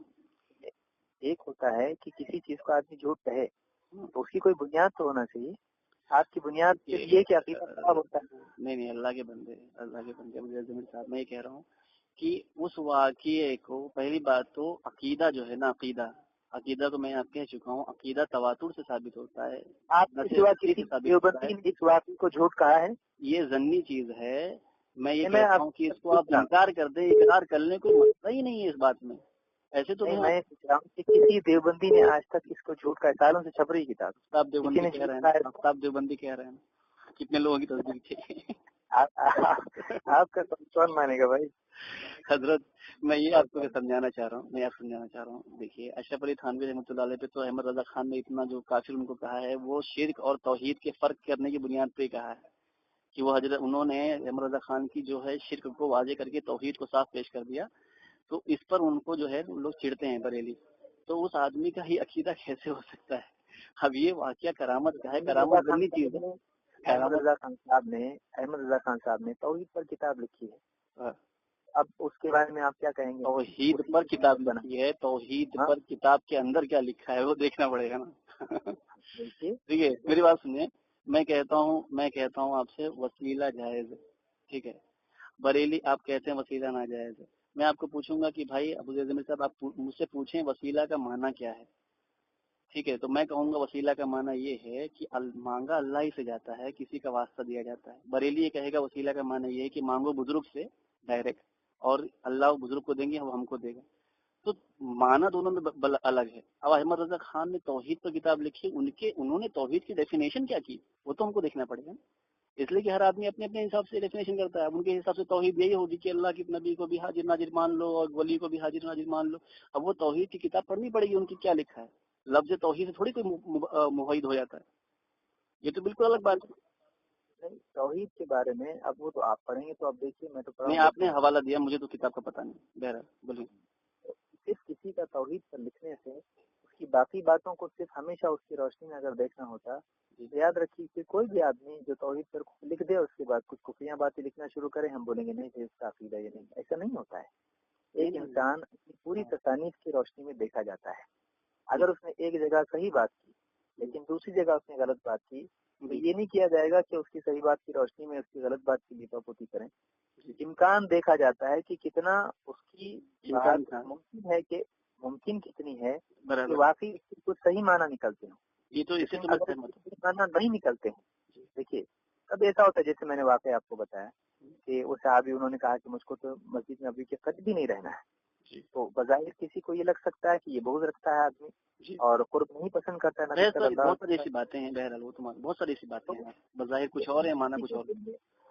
ایک ہوتا ہے کہ کسی چیز کو آدمی جھوٹ کہے تو اس کی کوئی بنیاد تو ہونا چاہیے. آپ کی بنیاد یہ کہ عقیدہ خراب ہوتا ہے. نہیں اللہ کے بندے ضمیر صاحب، میں یہ کہہ رہا ہوں کہ اس واقعے کو پہلی بات تو عقیدہ جو ہے نا، عقیدہ تو میں آپ کہہ چکا ہوں، عقیدہ تواتر سے ثابت ہوتا ہے. آپ اس واقعے کو جھوٹ کہا ہے، یہ ضمنی چیز ہے. میں یہ کہتا ہوں کہ اس کو آپ انکار کر دیں، اقرار کرنے کوئی مسئلہ ہی نہیں ہے اس بات میں. ایسے تو میں پوچھ رہا ہوں کہ کسی دیوبندی نے آج تک اس کو جھوٹ کا سالوں سے چھپ رہی کتاب. آپ دیوبندی کہہ رہے ہیں کتنے لوگوں کی تصدیق تھی. آپ کا کون مانے گا بھائی؟ حضرت میں یہ آپ کو سمجھانا چاہ رہا ہوں. دیکھیے اشرف علی تھانوی رحمۃ اللہ علیہ پہ تو احمد رضا خان نے اتنا جو کافر ان کو کہا ہے، وہ شرک اور توحید کے فرق کرنے کی بنیاد پہ کہا ہے کہ وہ انہوں نے احمد رضا خان کی جو ہے شرک کو واضح کر کے توحید کو صاف پیش کر دیا. تو اس پر ان کو جو ہے لوگ چڑھتے ہیں بریلی. تو اس آدمی کا ہی عقیدہ کیسے ہو سکتا ہے؟ اب یہ واقعہ کرامت کا ہے. کرامت ضمنی چیز ہے. احمد رضا خان صاحب نے توحید پر کتاب لکھی ہے. اب اس کے بارے میں آپ کیا کہیں گے؟ توحید پر کتاب لکھی ہے. توحید پر کتاب کے اندر کیا لکھا ہے وہ دیکھنا پڑے گا نا. ٹھیک ہے میری بات سنیے. میں کہتا ہوں آپ سے وسیلہ جائز ہے. ٹھیک ہے. بریلی آپ کہتے ہیں وسیلہ ناجائز ہے. میں آپ کو پوچھوں گا کہ بھائی ابو ضمیر صاحب آپ مجھ سے پوچھیں وسیلہ کا معنی کیا ہے. ٹھیک ہے. تو میں کہوں گا وسیلہ کا معنی یہ ہے کہ مانگا اللہ ہی سے جاتا ہے، کسی کا واسطہ دیا جاتا ہے. بریلی یہ کہے گا وسیلہ کا معنی یہ ہے کہ مانگو بزرگ سے ڈائریکٹ، اور اللہ بزرگ کو دیں گے وہ ہم کو دے گا. تو معنی دونوں میں الگ ہے. اب احمد رضا خان نے توحید پر کتاب لکھی، انہوں نے توحید کی ڈیفینیشن کیا کی وہ تو ہم کو دیکھنا پڑے گا. اس لیے کہ ہر آدمی اپنے اپنے حساب سے ڈیفینیشن کرتا ہے. اب ان کے حساب سے توحید یہی ہوگی کہ اللہ کے نبی کو بھی حاضر ناظر مان لو اور ولی کو بھی حاضر ناظر مان لو. اب وہ توحید کی کتاب پڑھنی پڑے گی ان کی کیا لکھا ہے. لفظ توحید سے تھوڑی کوئی موحد ہو جاتا ہے. یہ تو بالکل الگ بات ہے. توحید کے بارے میں اب وہ تو آپ پڑھیں گے تو اب دیکھیے میں تو نہیں آپ نے حوالہ دیا، مجھے تو کتاب کا پتہ نہیں. بہرحال بولیے. صرف کسی کا توحید پر لکھنے سے اس کی باقی باتوں کو صرف ہمیشہ اس کی روشنی میں اگر دیکھنا ہوتا تو یاد رکھیے کہ کوئی بھی آدمی جو توحید پر لکھ دے اس کے بعد کچھ کفریاں باتیں لکھنا شروع کرے، ہم بولیں گے نہیں اس کا عقیدہ یہ نہیں. ایسا نہیں ہوتا ہے. ایک انسان اپنی پوری تصانیف کی روشنی میں دیکھا جاتا ہے. اگر اس نے ایک جگہ صحیح بات کی لیکن دوسری جگہ اس نے غلط بات کی تو یہ نہیں کیا جائے گا کہ اس کی صحیح بات کی روشنی میں اس کی غلط بات کی لیپا پوتی کریں. امکان دیکھا جاتا ہے کہ کتنا اس کی ممکن ہے کہ ممکن کتنی ہے کہ واقعی اس کی کچھ صحیح معنی نکلتے ہیں. یہ تو معنی نہیں نکلتے ہیں. دیکھیے کب ایسا ہوتا ہے جیسے میں نے واقعہ آپ کو بتایا کہ وہ صحابی انہوں نے کہا کہ مجھ کو تو مسجد میں ابھی کے قریب بھی نہیں رہنا ہے. تو بظاہر کسی کو یہ لگ سکتا ہے کہ یہ بغض رکھتا ہے آدمی اور قرب نہیں پسند کرتا ہے. بہت ساری ایسی باتیں ہیں. بہرحال وہ تو بہت ساری ایسی باتیں ہیں. بظاہر کچھ اور ہے، مانا کچھ اور.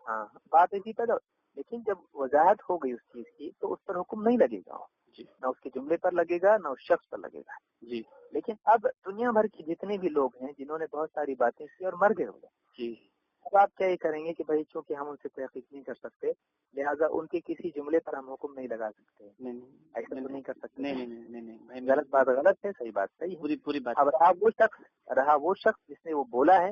ہاں بات ایسی پیدا، لیکن جب وضاحت ہو گئی اس چیز کی تو اس پر حکم نہیں لگے گا. نہ اس کے جملے پر لگے گا نہ اس شخص پر لگے گا. جی. لیکن اب دنیا بھر کے جتنے بھی لوگ ہیں جنہوں نے بہت ساری باتیں کی اور مر گئے ہو گئے. جی. اب آپ کیا یہ کریں گے کہ بھائی چونکہ ہم ان سے تحقیق نہیں کر سکتے لہٰذا ان کے کسی جملے پر ہم حکم نہیں لگا سکتے. ایسا تو نہیں کر سکتے. نہیں غلط بات غلط ہے، صحیح بات صحیح ہے. پوری بات. اب رہا وہ شخص جس نے وہ بولا ہے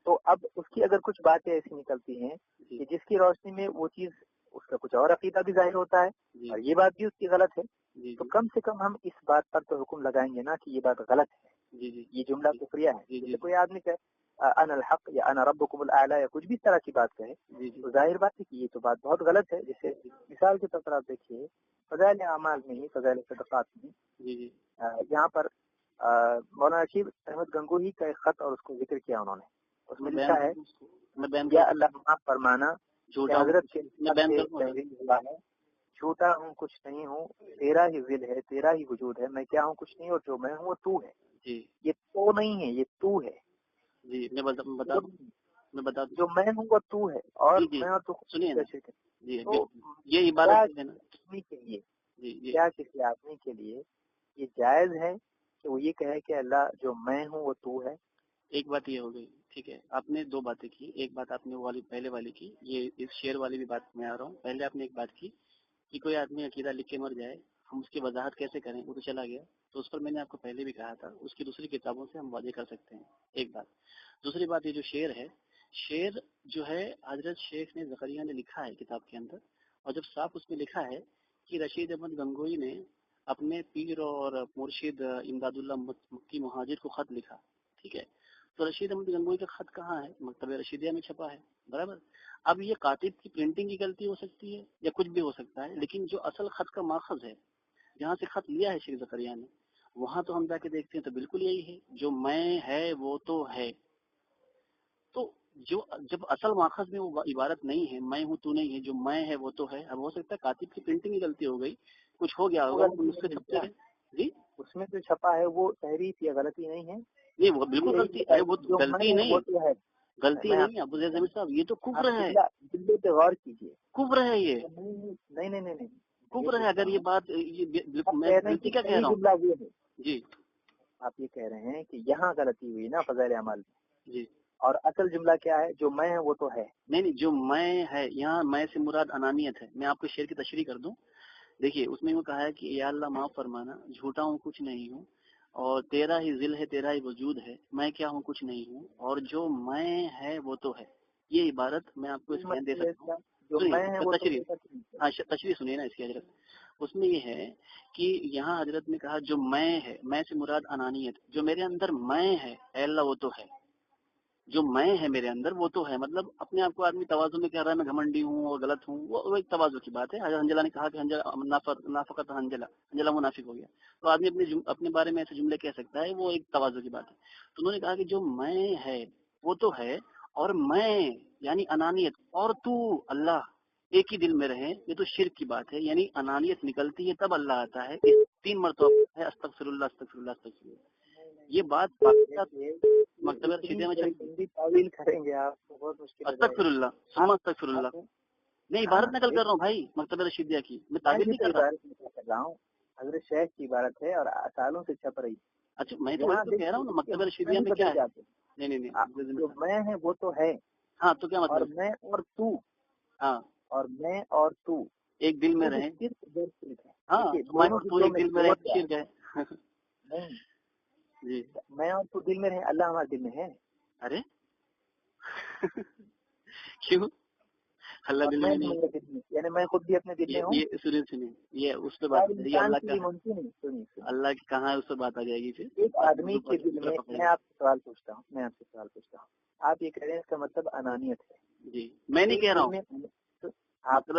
تو اب اس کی اگر کچھ باتیں ایسی نکلتی ہیں کہ جس کی روشنی میں وہ چیز اس کا کچھ اور عقیدہ بھی ظاہر ہوتا ہے اور یہ بات بھی اس کی غلط ہے جی تو کم سے کم ہم اس بات پر تو حکم لگائیں گے نا کہ یہ بات غلط ہے، جی جی یہ جملہ کفریہ ہے. جی جیسے کوئی آدمی کہے انا الحق یا انا ربکم الاعلی یا کچھ بھی اس طرح کی بات کہے جی تو ظاہر بات ہے کہ یہ تو بات بہت غلط ہے. جیسے مثال کے طور پر آپ دیکھیے فضائل اعمال میں ہی، فضائل صدقات میں جی جی یہاں پر مولانا رشید احمد گنگوہی کا ایک خط اور اس کو ذکر کیا انہوں نے. اس میں لکھا ہے یا اللہ معاف فرمانا کہ حضرت کے تحریر ہوا ہے، چھوٹا ہوں کچھ نہیں ہوں، تیرا ہی ذل ہے، تیرا ہی وجود ہے، میں کیا ہوں کچھ نہیں، اور جو میں ہوں وہ تو ہے. جی یہ تو نہیں ہے، یہ تو ہے. جی میں بتا دوں جو میں ہوں وہ تو ہے، اور جی جی میں اور تو سنیے نا کیسے جی تو یہ عبادت ہے نا آدمی کے لیے، جی جی کیا کسی آدمی کے لیے یہ جائز ہے کہ وہ یہ کہے کہ اللہ جو میں ہوں وہ تو ہے؟ ایک بات یہ ہو گئی. ٹھیک ہے، آپ نے دو باتیں کی. ایک بات آپ نے والی پہلے والی کی، یہ اس شعر والی بھی بات میں آ رہا ہوں. پہلے آپ نے ایک بات کی کہ کوئی آدمی عقیدہ لکھ کے مر جائے، ہم اس کی وضاحت کیسے کریں، وہ تو چلا گیا. تو اس پر میں نے آپ کو پہلے بھی کہا تھا اس کی دوسری کتابوں سے ہم واضح کر سکتے ہیں. ایک بات. دوسری بات، یہ جو شعر ہے، شعر جو ہے حضرت شیخ نے زکریا نے لکھا ہے کتاب کے اندر، اور جب صاف اس میں لکھا ہے کہ رشید احمد گنگوئی نے اپنے پیر اور مرشد امداد اللہ مکی مہاجر کو خط لکھا. ٹھیک ہے، تو رشید احمد گنگوئی کا خط کہاں ہے؟ مکتبہ رشیدیہ میں چھپا ہے، برابر. اب یہ کاتب کی پرنٹنگ کی غلطی ہو سکتی ہے یا کچھ بھی ہو سکتا ہے، لیکن جو اصل خط کا ماخذ ہے، جہاں سے خط لیا ہے شیخ زکریا نے، وہاں تو ہم جا کے دیکھتے ہیں تو بالکل یہی ہے، جو میں ہے وہ تو ہے. تو جو جب اصل ماخذ میں وہ عبارت نہیں ہے، میں ہوں تو نہیں ہے، جو میں ہے وہ تو ہے. اب ہو سکتا ہے کاتب کی پرنٹنگ کی غلطی ہو گئی، کچھ ہو گیا ہوگا، وہ سے چھپتے گئے. جی اس میں جو چھپا ہے وہ تحریف یا غلطی نہیں ہے؟ نہیں، وہ بالکل غلطی ہے، وہ غلطی نہیں ہے، غلطی نہیں ہے ابو زید ضمیر صاحب، یہ تو کفر ہے. دلے پہ غور کیجیے، کفر ہے، یہ نہیں نہیں نہیں کفر ہے. اگر یہ بات میں غلطی کیا کہہ رہا ہوں جی، آپ یہ کہہ رہے ہیں کہ یہاں غلطی ہوئی نا فضائل اعمال میں جی، اور اصل جملہ کیا ہے؟ جو میں ہے وہ تو ہے. نہیں جو میں ہے، یہاں میں سے مراد انانیت ہے. میں آپ کو شعر کی تشریح کر دوں. دیکھیے اس میں وہ کہا ہے کہ یا اللہ معاف فرمانا، جھوٹا ہوں کچھ نہیں ہوں، اور تیرا ہی ذل ہے، تیرا ہی وجود ہے، میں کیا ہوں کچھ نہیں ہوں، اور جو میں ہے وہ تو ہے. یہ عبارت میں آپ کو اس میں دے سکتا ہوں. ہاں تشریح سنیے نا اس کی حضرت. اس میں یہ ہے کہ یہاں حضرت نے کہا جو میں ہے، میں سے مراد انانیت، جو میرے اندر میں ہے اے اللہ وہ تو ہے. جو میں ہے میرے اندر وہ تو ہے، مطلب اپنے آپ کو آدمی تواضع میں کہہ رہا ہے میں گھمنڈی ہوں اور غلط ہوں، وہ ایک تواضع کی بات ہے. حضرت حنظلہ نے کہا کہ نافقت حنظلہ منافق ہو گیا، تو آدمی اپنے بارے میں ایسے جملے کہہ سکتا ہے، وہ ایک تواضع کی بات ہے. تو انہوں نے کہا کہ جو میں ہے وہ تو ہے، اور میں یعنی انانیت اور تو اللہ ایک ہی دل میں رہے، یہ تو شرک کی بات ہے. یعنی انانیت نکلتی ہے تب اللہ آتا ہے. 3 مرتبہ ہے استغفر اللہ استغفر اللہ استغفر اللہ. یہ بات مکتبہ رشیدیہ میں تعویل کریں گے آپ، بہت مشکل. استغفر اللہ ثم استغفر اللہ. میں عبارت نقل کر رہا ہوں بھائی مکتبہ رشیدیہ کی، میں تعبیر نہیں کر رہا ہوں. حضرت شیخ کی عبارت ہے اور سالوں سے چھپ رہی. اچھا میں تو کہہ رہا ہوں نا مکتبہ رشیدیہ میں کیا ہے. نہیں جو میں ہے وہ تو ہے. ہاں تو کیا مطلب؟ اور میں اور تو، ہاں اور میں اور تو ایک دل میں رہیں. ہاں تو ایک دل میں رہے شرک ہے. نہیں جی میں اور تو دل میں رہے، اللہ ہمارے دل میں ہے. ارے کیوں اللہ دل میں نہیں؟ یعنی میں خود بھی اپنے دل میں ہوں. سنیے یہ اس پہ بات ہے اللہ کا، اللہ کی کہاں ہے اس پہ بات آ جائے گی. پھر ایک آدمی کے دل میں، میں آپ سے سوال پوچھتا ہوں، آپ یہ کہہ رہے ہیں اس کا مطلب انانیت ہے. جی میں نہیں کہہ رہا ہوں، آپ جو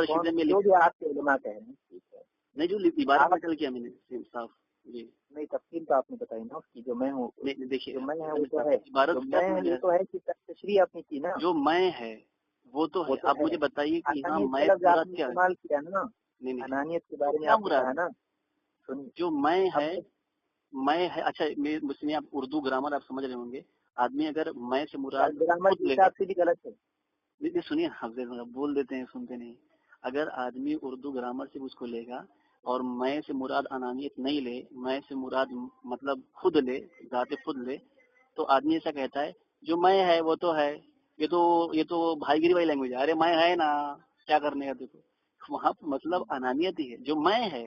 بھی آپ کے علماء کہہ رہے ہیں نہیں، جو عبارت نقل کیا میں نے صاف. جی نہیں تفصیل تو آپ نے بتائی نا اس کی. جو میں ہوں دیکھیے جو میں ہے وہ تو ہے، عبارت وہ تو ہے کہ تشریح آپ نے کی نا. جو میں ہے وہ تو ہے. آپ مجھے بتائیے کہ یہاں میں استعمال کیا نا انانیت کے بارے میں آپ نے کہا نا. جو میں ہے اچھا مجھ سے آپ اردو گرامر آپ سمجھ رہے ہوں گے. آدمی اگر میں سے مراد گرامر کے حساب سے بھی غلط ہے. سنیے بول دیتے ہیں سنتے نہیں. اگر آدمی اردو گرامر سے اس کو لے گا اور میں سے مراد انانیت نہیں لے، میں سے مراد مطلب خود لے، ذات خود لے، تو آدمی ایسا کہتا ہے جو میں ہے وہ تو ہے. یہ تو بھائی گیری والی لینگویج ہے. ارے میں ہے نا، کیا کرنے کا دیکھو وہاں مطلب انانیت ہی ہے. جو میں ہے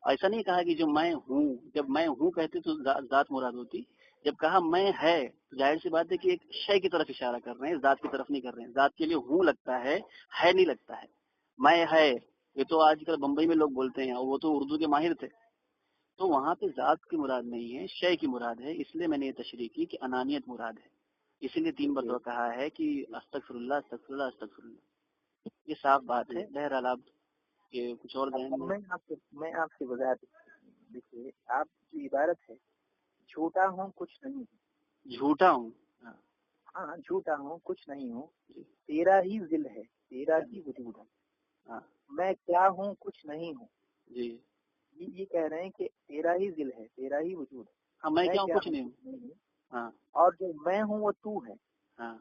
ایسا نہیں کہا کہ جو میں ہوں. جب میں ہوں کہتے تو ذات مراد ہوتی. جب کہا میں ہے تو ظاہر سی بات ہے کہ ایک شے کی طرف اشارہ کر رہے ہیں، ذات کی طرف نہیں کر رہے ہیں. ذات کے لیے ہوں لگتا ہے نہیں لگتا ہے. میں ہے یہ تو آج کل بمبئی میں لوگ بولتے ہیں، اور وہ تو اردو کے ماہر تھے. تو وہاں پہ ذات کی مراد نہیں ہے، شے کی مراد ہے. اس لیے میں نے یہ تشریح کی کہ انانیت مراد ہے. اسی لیے 3 مرتبہ کہا ہے کہ استغفر اللہ استغفر اللہ استغفر اللہ. یہ صاف بات ہے. بہرحال آپ یہ کچھ اور میں آپ سے وضاحت. دیکھیے آپ کی عبارت ہے جھوٹا ہوں کچھ نہیں ہوں. جھوٹا ہوں، ہاں جھوٹا ہوں کچھ نہیں ہوں، تیرا ہی ذل ہے، تیرا ہی وجود ہے. میں کیا ہوں کچھ نہیں ہوں. جی یہ کہہ رہے ہیں کہ تیرا ہی ذل ہے، تیرا ہی وجود ہے. ہاں، میں کیا ہوں کچھ نہیں ہوں. ہاں، اور جو میں ہوں وہ تو ہے.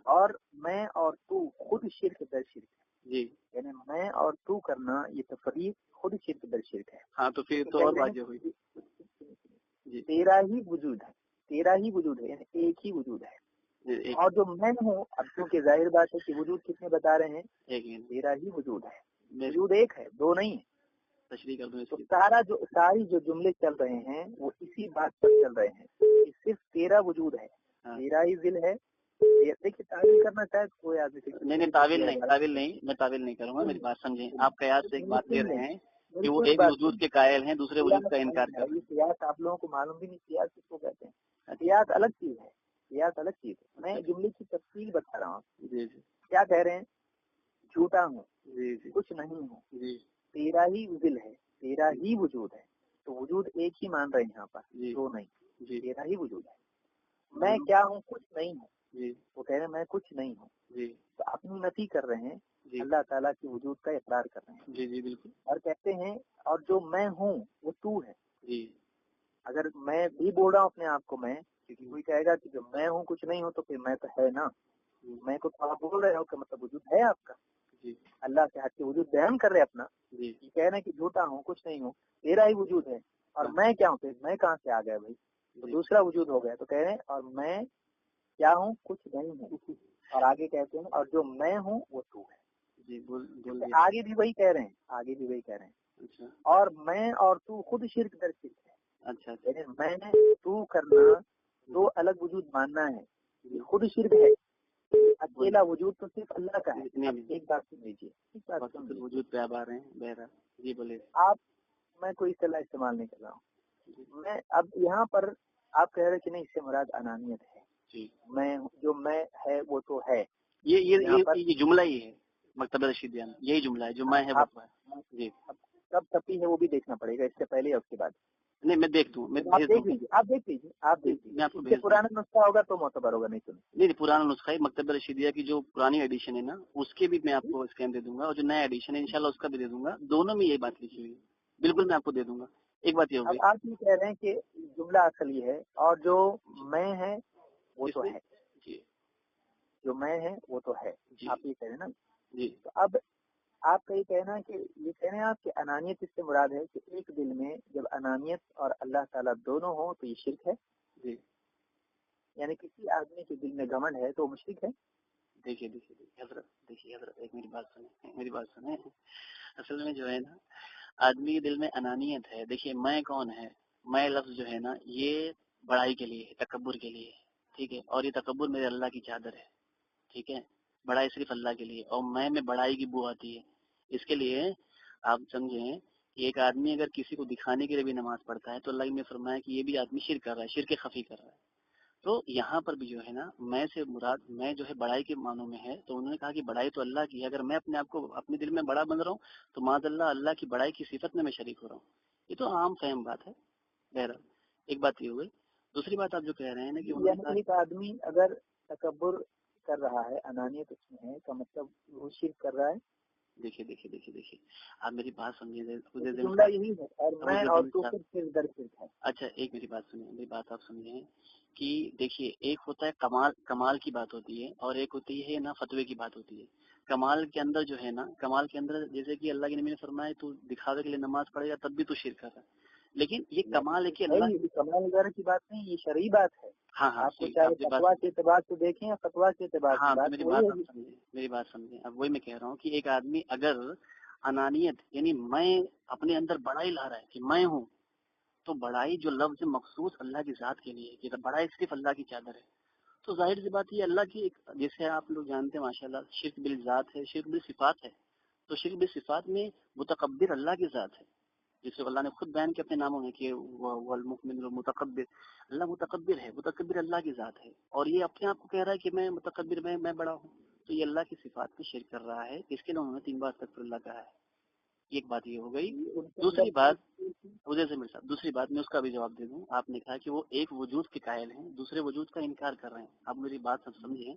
اور میں اور تو خود شرک در شرک ہے. جی، یعنی میں اور تو کرنا یہ تفریق خود شرک در شرک ہے. ہاں تو پھر تو اور واضح ہوئی. جی، تیرا ہی وجود ہے، تیرا ہی وجود ہے، یعنی ایک ہی وجود ہے. اور جو میں ہوں، اب کیونکہ ظاہر بات ہے کہ وجود کتنے بتا رہے ہیں، تیرا ہی وجود ہے. وجود ایک ہے، دو نہیں ہے. تشریح کر دوں. تو ساری جو جملے چل رہے ہیں وہ اسی بات پر چل رہے ہیں کہ صرف تیرا وجود ہے، تیرا ہی ذل ہے. دیکھیے تعویل کرنا شاید کوئی آدمی نہیں، تعویل نہیں، میں تعویل نہیں کروں گا. میری بات سمجھیں. آپ قیاس سے ایک بات لے رہے ہیں کہ وہ ایک وجود کے قائل ہیں، دوسرے وجود کا انکار کر رہے ہیں. قیاس آپ لوگوں کو معلوم بھی نہیں، قیاس کس کو کہتے ہیں. قیاس الگ چیز ہے، قیاس الگ چیز ہے. میں جملے کی تفصیل بتا رہا ہوں. جی جی، کیا کہہ رہے ہیں؟ جھوٹا ہوں، جی جی، کچھ نہیں ہوں. جی، تیرا ہی ذل ہے، تیرا ہی وجود ہے. تو وجود ایک ہی مان رہے ہیں یہاں پر، دو نہیں. تیرا ہی وجود ہے. میں کیا ہوں کچھ نہیں ہوں. وہ کہہ رہے ہیں میں کچھ نہیں ہوں. تو اپنی نفی کر رہے ہیں، اللہ تعالیٰ کے وجود کا اقرار کر رہے ہیں. جی جی بالکل. اور کہتے ہیں اور جو میں ہوں وہ تو ہے. جی، اگر میں بھی بول رہا ہوں اپنے آپ کو میں، کیونکہ کوئی کہے گا کہ جو میں ہوں کچھ نہیں ہوں تو پھر میں تو ہے نا. میں کو تو آپ بول رہے ہو کہ مطلب وجود ہے آپ کا. اللہ کے حق کے وجود بیان کر رہے اپنا. یہ کہہ رہے ہیں کہ جھوٹا ہوں کچھ نہیں ہوں، تیرا ہی وجود ہے. اور میں کیا ہوں؟ پھر میں کہاں سے آ گیا بھائی؟ تو دوسرا وجود ہو گیا. تو کہہ رہے ہیں اور میں کیا ہوں کچھ نہیں ہوں. اور آگے کہتے ہیں اور جو میں ہوں وہ تو ہے. آگے بھی وہی کہہ رہے ہیں، آگے بھی وہی کہہ رہے ہیں. اور میں اور تو خود شرک در شرک ہے. اچھا، یعنی میں نے تو کرنا، دو الگ وجود ماننا ہے، یہ خود شرک ہے. اکیلا وجود تو صرف اللہ کا ہے. ایک بات سن لیجیے، وجود پہ آپ آ رہے ہیں. بہرحال جی بولے. میں کوئی اصطلاح استعمال نہیں کر رہا ہوں. میں اب یہاں پر آپ کہہ رہے کہ نہیں، اس سے مراد انانیت ہے. میں جو میں ہے وہ تو ہے. یہ جملہ ہی ہے مکتبہ رشیدیہ میں، یہی جملہ ہے جو میں ہے وہ تو ہے. جی، کب تپی ہے وہ بھی دیکھنا پڑے گا، اس سے پہلے اور اس کے بعد. نہیں میں دیکھ دوں، آپ دیکھ لیجیے. پرانا نسخہ ہوگا تو معتبر ہوگا، نہیں تو نہیں. پرانا نسخہ ہے مکتبہ رشیدیہ کی جو پرانی ایڈیشن ہے نا، اس کے بھی میں آپ کو اسکین دے دوں گا، اور جو نیا ایڈیشن ہے انشاءاللہ اس کا بھی دے دوں گا. دونوں میں یہی بات لکھی ہوئی ہے. بالکل میں آپ کو دے دوں گا. ایک بات یہ ہوگی، آپ یہ کہہ رہے ہیں کہ جملہ اصل یہ ہے اور جو میں ہے وہ تو ہے. جو میں ہے وہ تو ہے، آپ یہ کہہ رہے ہیں نا. جی، تو اب آپ کا یہ کہنا کہ یہ کہہ رہے ہیں آپ کہ انانیت اس سے مراد ہے کہ ایک دل میں جب انانیت اور اللہ تعالیٰ دونوں ہوں تو یہ شرک ہے. جی، یعنی کسی آدمی کے دل میں گھمنڈ ہے تو وہ مشرک ہے. دیکھیے حضرت ایک میری بات سنیں. اصل میں جو ہے نا، آدمی کے دل میں انانیت ہے. دیکھیے میں کون ہے؟ میں لفظ جو ہے نا یہ بڑائی کے لیے، تکبر کے لیے، ٹھیک ہے. اور یہ تکبر میرے اللہ کی چادر ہے، ٹھیک ہے. بڑائی صرف اللہ کے لیے، اور میں بڑائی کی بو آتی ہے. اس کے لیے آپ سمجھیں کہ ایک آدمی اگر کسی کو دکھانے کے لیے بھی نماز پڑھتا ہے تو اللہ نے فرمایا کہ یہ بھی آدمی شرک کر رہا ہے، شرک خفی کر رہا ہے. تو یہاں پر بھی جو ہے نا میں سے مراد میں جو ہے بڑائی کے معنوں میں ہے. تو انہوں نے کہا کہ بڑائی تو اللہ کی ہے. اگر میں اپنے آپ کو اپنے دل میں بڑا بن رہا ہوں تو معاذ اللہ کی بڑائی کی صفت میں شریک ہو رہا ہوں. یہ تو عام فہم بات ہے. بہرحال ایک بات یہ ہوئی. دوسری بات آپ جو کہہ رہے ہیں نا کہ ایک آدمی اگر تکبر کر رہا ہے، انانیت اس میں ہے، کا مطلب وہ شرک کر رہا ہے. دیکھیے آپ میری بات سمجھیں. جملہ یہی ہے اور میں اور تو صرف در صرف ہے. اچھا ایک میری بات سنیں، میری بات آپ سمجھیں کہ دیکھیے ایک ہوتا ہے کمال کی بات ہوتی ہے، اور ایک ہوتی ہے نا فتوے کی بات ہوتی ہے. کمال کے اندر جو ہے نا، کمال کے اندر جیسے کہ اللہ کے نبی نے فرمایا تو دکھاوے کے لیے نماز پڑھے گا تب بھی تو شرک کر رہا ہے. لیکن یہ کمال ہے کہ اللہ کمال وغیرہ کی بات نہیں، یہ شرعی بات ہے. ہاں آپ کو چاہے فتوا کے اعتبار سے دیکھیں یا فتوا کے اعتبار سے. میری بات سمجھیں. اب وہی میں کہہ رہا ہوں کہ ایک آدمی اگر انانیت یعنی میں اپنے اندر بڑائی لا رہا ہے کہ میں ہوں، تو بڑائی جو لفظ مخصوص اللہ کی ذات کے لیے کہ بڑائی صرف اللہ کی چادر ہے. تو ظاہر سی بات یہ اللہ کی ایک، جیسے آپ لوگ جانتے ہیں ماشاءاللہ، شرک بالذات ہے، شرک بالصفات ہے. تو شرک بالصفات میں متکبر اللہ کی ذات ہے، جسے اللہ نے خود بیان کیا اپنے ناموں میں کہ وہ المؤمن المتکبر، اللہ متکبر ہے، متکبر اللہ کی ذات ہے، اور یہ اپنے آپ کو کہہ رہا ہے کہ میں متکبر، میں بڑا ہوں، تو یہ اللہ کی صفات میں شرک کر رہا ہے، اس کے لیے انہوں نے 3 بار استغفر اللہ کہا ہے۔ ایک بات یہ ہو گئی۔ دوسری بات دوسری بات میں اس کا بھی جواب دے دوں۔ آپ نے کہا کہ وہ ایک وجود کے قائل ہیں، دوسرے وجود کا انکار کر رہے ہیں۔ آپ میری بات سمجھیں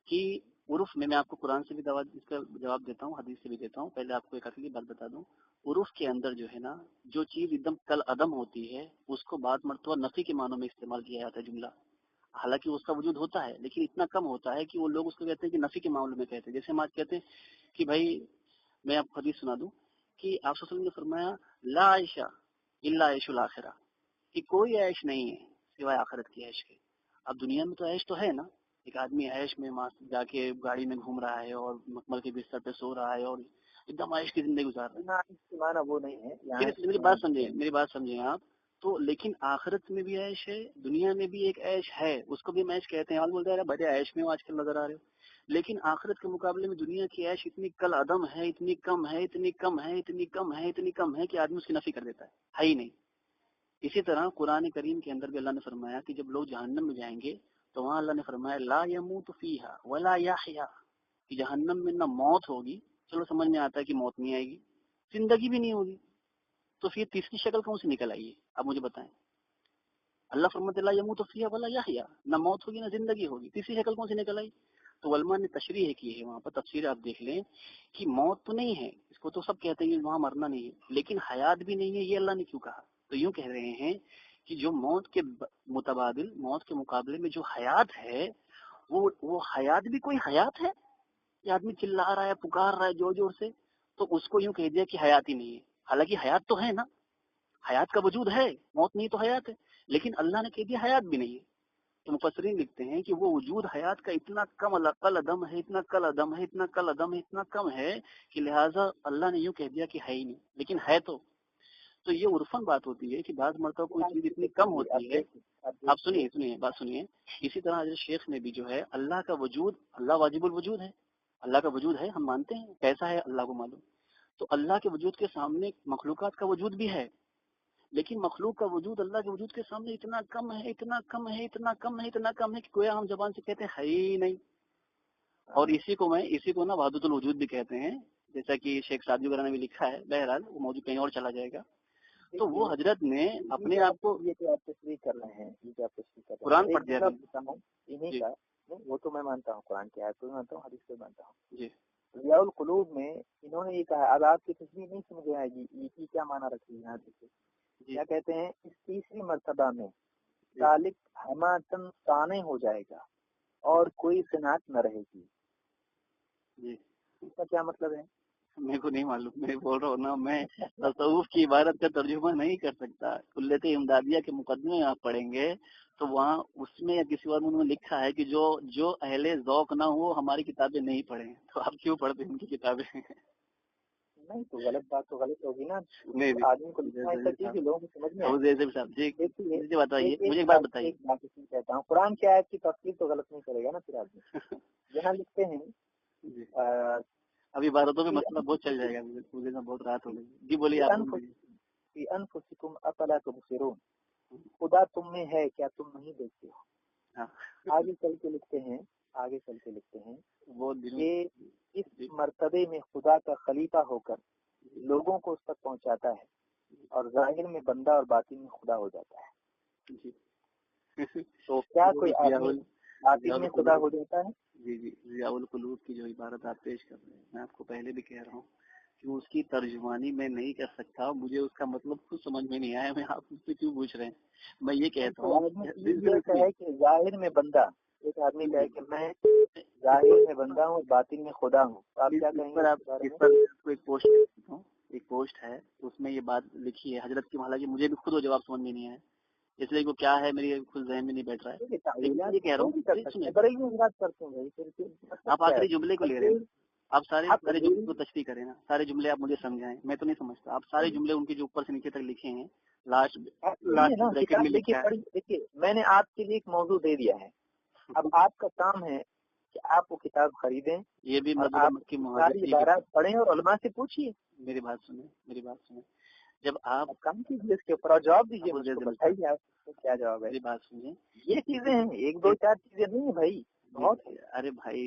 کہ عرف میں آپ کو قرآن سے بھی اس کا جواب دیتا ہوں، حدیث سے بھی دیتا ہوں۔ پہلے آپ کو ایک اصلی بات بتا دوں، عرف کے اندر جو ہے نا، جو چیز ایک دم کل عدم ہوتی ہے اس کو بعض مرتبہ نفی کے معنوں میں استعمال کیا جاتا ہے جملہ، حالانکہ اس کا وجود ہوتا ہے لیکن اتنا کم ہوتا ہے کہ وہ لوگ اس کو کہتے ہیں کہ نفی کے معاملے میں کہتے ہیں۔ جیسے ہم آج کہتے ہیں کہ بھائی، میں آپ کو حدیث سنا دوں کہ آپ صلی اللہ علیہ وسلم نے فرمایا لا عیش الا عیش الاخرہ، کہ کوئی عیش نہیں ہے سوائے آخرت کی عیش کے۔ اب دنیا میں تو عیش تو ہے نا، ایک آدمی عیش میں جا کے گاڑی میں گھوم رہا ہے اور مکمل کے بستر پہ سو رہا ہے اور ایک دم عیش کی زندگی گزار رہا ہے، وہ نہیں ہے۔ میری بات سمجھیں آپ تو، لیکن آخرت میں بھی عیش ہے، دنیا میں بھی ایک عیش ہے، اس کو بھی ہم عیش کہتے ہیں۔ آج بولتے ہیں بڑے عیش میں آج کل نظر آ رہے ہو، لیکن آخرت کے مقابلے میں دنیا کی عیش اتنی کل عدم ہے، اتنی کم ہے، اتنی کم ہے، اتنی کم ہے، اتنی کم ہے کہ آدمی اس کی نفی کر دیتا ہے ہی نہیں۔ اسی طرح قرآن کریم کے اندر بھی اللہ نے فرمایا کہ جب لوگ جہنم میں جائیں گے تو وہاں اللہ نے فرمایا لا یموت فیہا ولا یحیا، کہ جہنم میں نہ موت ہوگی، چلو سمجھ میں آتا ہے کہ موت نہیں آئے گی، زندگی بھی نہیں ہوگی، تو پھر تیسری شکل کون سی نکل آئی ہے؟ اب مجھے بتائیں، اللہ فرماتے لا یموت فیہا ولا یحیا، نہ موت ہوگی نہ زندگی ہوگی، تیسری شکل کون سی نکل آئی؟ تو علماء نے تشریح کی ہے وہاں پر، تفسیر آپ دیکھ لیں کہ موت تو نہیں ہے، اس کو تو سب کہتے ہیں وہاں مرنا نہیں ہے، لیکن حیات بھی نہیں ہے، یہ اللہ نے کیوں کہا؟ تو یوں کہہ رہے ہیں کہ جو موت کے متبادل، موت کے مقابلے میں جو حیات ہے، وہ حیات بھی کوئی حیات ہے؟ یہ آدمی چلا رہا ہے، پکار رہا ہے زور زور سے، تو اس کو یوں کہہ دیا کہ حیات ہی نہیں ہے، حالانکہ حیات تو ہے نا، حیات کا وجود ہے، موت نہیں تو حیات ہے، لیکن اللہ نے کہہ دیا حیات بھی نہیں ہے۔ تو مفسرین لکھتے ہیں کہ وہ وجود حیات کا اتنا کم کل عدم ہے، اتنا کل عدم ہے، اتنا کل عدم ہے، اتنا کم ہے کہ لہٰذا اللہ نے یوں کہہ دیا کہ ہے ہی نہیں، لیکن ہے تو یہ عرفن بات ہوتی ہے کہ بعض مرتبہ کوئی چیز اتنی کم ہوتی ہے۔ آپ سنیے بات سنیے، اسی طرح حضرت شیخ نے بھی جو ہے اللہ کا وجود، اللہ واجب الوجود ہے، اللہ کا وجود ہے، ہم مانتے ہیں، کیسا ہے اللہ کو معلوم، تو اللہ کے وجود کے سامنے مخلوقات کا وجود بھی ہے، لیکن مخلوق کا وجود اللہ کے وجود کے سامنے اتنا کم ہے، اتنا کم ہے، اتنا کم ہے، اتنا کم ہے کہ گویا ہم زبان سے کہتے ہیں ہے ہی نہیں۔ اور اسی کو نا وحدت الوجود بھی کہتے ہیں، جیسا کہ شیخ سعدی وغیرہ نے بھی لکھا ہے، بہرحال وہ موضوع کہیں اور چلا جائے گا۔ تو وہ حضرت نے اپنے آپ کو، یہ جو آپ تشریح کر رہے ہیں، یہ جو آپ تشریح کر رہے ہیں، قرآن پڑھ دیا انہیں کا، وہ تو میں مانتا ہوں، قرآن کی آیت کو مانتا ہوں، حدیث کو مانتا ہوں جی۔ ضیاء القلوب میں انہوں نے یہ کہا، اب آپ کی تشریح نہیں سمجھ آئے گی یہ کی کیا معنی رکھ رہی ہے، کیا کہتے ہیں اس تیسری مرتبہ میں خالق حماتن تانے ہو جائے گا اور کوئی صنعت نہ رہے گی۔ جی، اس کا کیا مطلب ہے؟ میرے کو نہیں معلوم، میں بول رہا ہوں نا، میں تصوف کی عبارت کا ترجمہ نہیں کر سکتا۔ کلیت امدادیہ کے مقدمے آپ پڑھیں گے تو وہاں اس میں یا کسی اور میں لکھا ہے کہ جو اہل ذوق نہ ہو ہماری کتابیں نہیں پڑھیں، تو آپ کیوں پڑھتے ہیں ان کی کتابیں؟ نہیں تو غلط بات تو غلط ہوگی نا، آدمی کو لوگوں کو سمجھ میں بتائیے مجھے ایک بات بتائیے، کہتا ہوں قرآن کی آیت کی تفسیر تو غلط نہیں کرے گا نا پھر آدمی۔ یہاں لکھتے ہیں، ابھی عبارتوں میں مسئلہ بہت چل جائے گا، مجھے بہت رات ہو گئی۔ جی بولیے آپ۔ انفسکم افلا تبصرون، خدا تم میں ہے کیا تم نہیں دیکھتے ہو؟ آگے چل کے لکھتے ہیں وہ یہ اس مرتبے میں خدا کا خلیفہ ہو کر لوگوں کو اس تک پہنچاتا ہے اور ظاہر میں بندہ اور باطن میں خدا ہو جاتا ہے۔ تو کیا کوئی آدمی باطن میں خدا ہو جاتا ہے؟ جی ضیاء القلوب کی جو عبارت آپ پیش کر رہے ہیں، میں آپ کو پہلے بھی کہہ رہا ہوں کہ اس کی ترجمانی میں نہیں کر سکتا، مجھے اس کا مطلب خود سمجھ میں نہیں آیا، میں آپ مجھ سے کیوں پوچھ رہے ہیں؟ میں یہ کہتا ہوں کہ ظاہر میں بندہ، ایک آدمی کہے کہ میں ظاہر میں بندہ ہوں باطن میں خدا ہوں، تو آپ کیا کہیں گے؟ اس پر ایک پوسٹ ہے، اس میں یہ بات لکھی ہے حضرت کی، حالانکہ مجھے بھی خود وہ جواب سمجھ میں نہیں آیا، اس لیے وہ کیا ہے میری خود ذہن میں نہیں بیٹھ رہا ہے۔ یہ کہہ رہا ہوں، آپ آخری جملے کو لے رہے ہیں، آپ سارے جملے کو تشریح کریں نا، سارے جملے آپ مجھے سمجھائیں، میں تو نہیں سمجھتا، آپ سارے جملے ان کے جو اوپر سے نیچے تک لکھے ہیں، لاسٹ بریکٹ میں لکھا ہے۔ دیکھیے میں نے آپ کے لیے ایک موضوع دے دیا ہے، اب آپ کا کام ہے کہ آپ وہ کتاب خریدیں، یہ بھی اور آپ کی ساری عبارات پڑھیں اور علماء سے پوچھیے. میری بات سنیں. جب آپ کام کیجیے اس کے اوپر اور جواب دیجیے، مجھے بتائیے آپ کو کیا جواب ہے. میری بات سنیے. یہ چیزیں ہیں، 1 2 4 چیزیں نہیں ہیں بھائی، بہت. ارے بھائی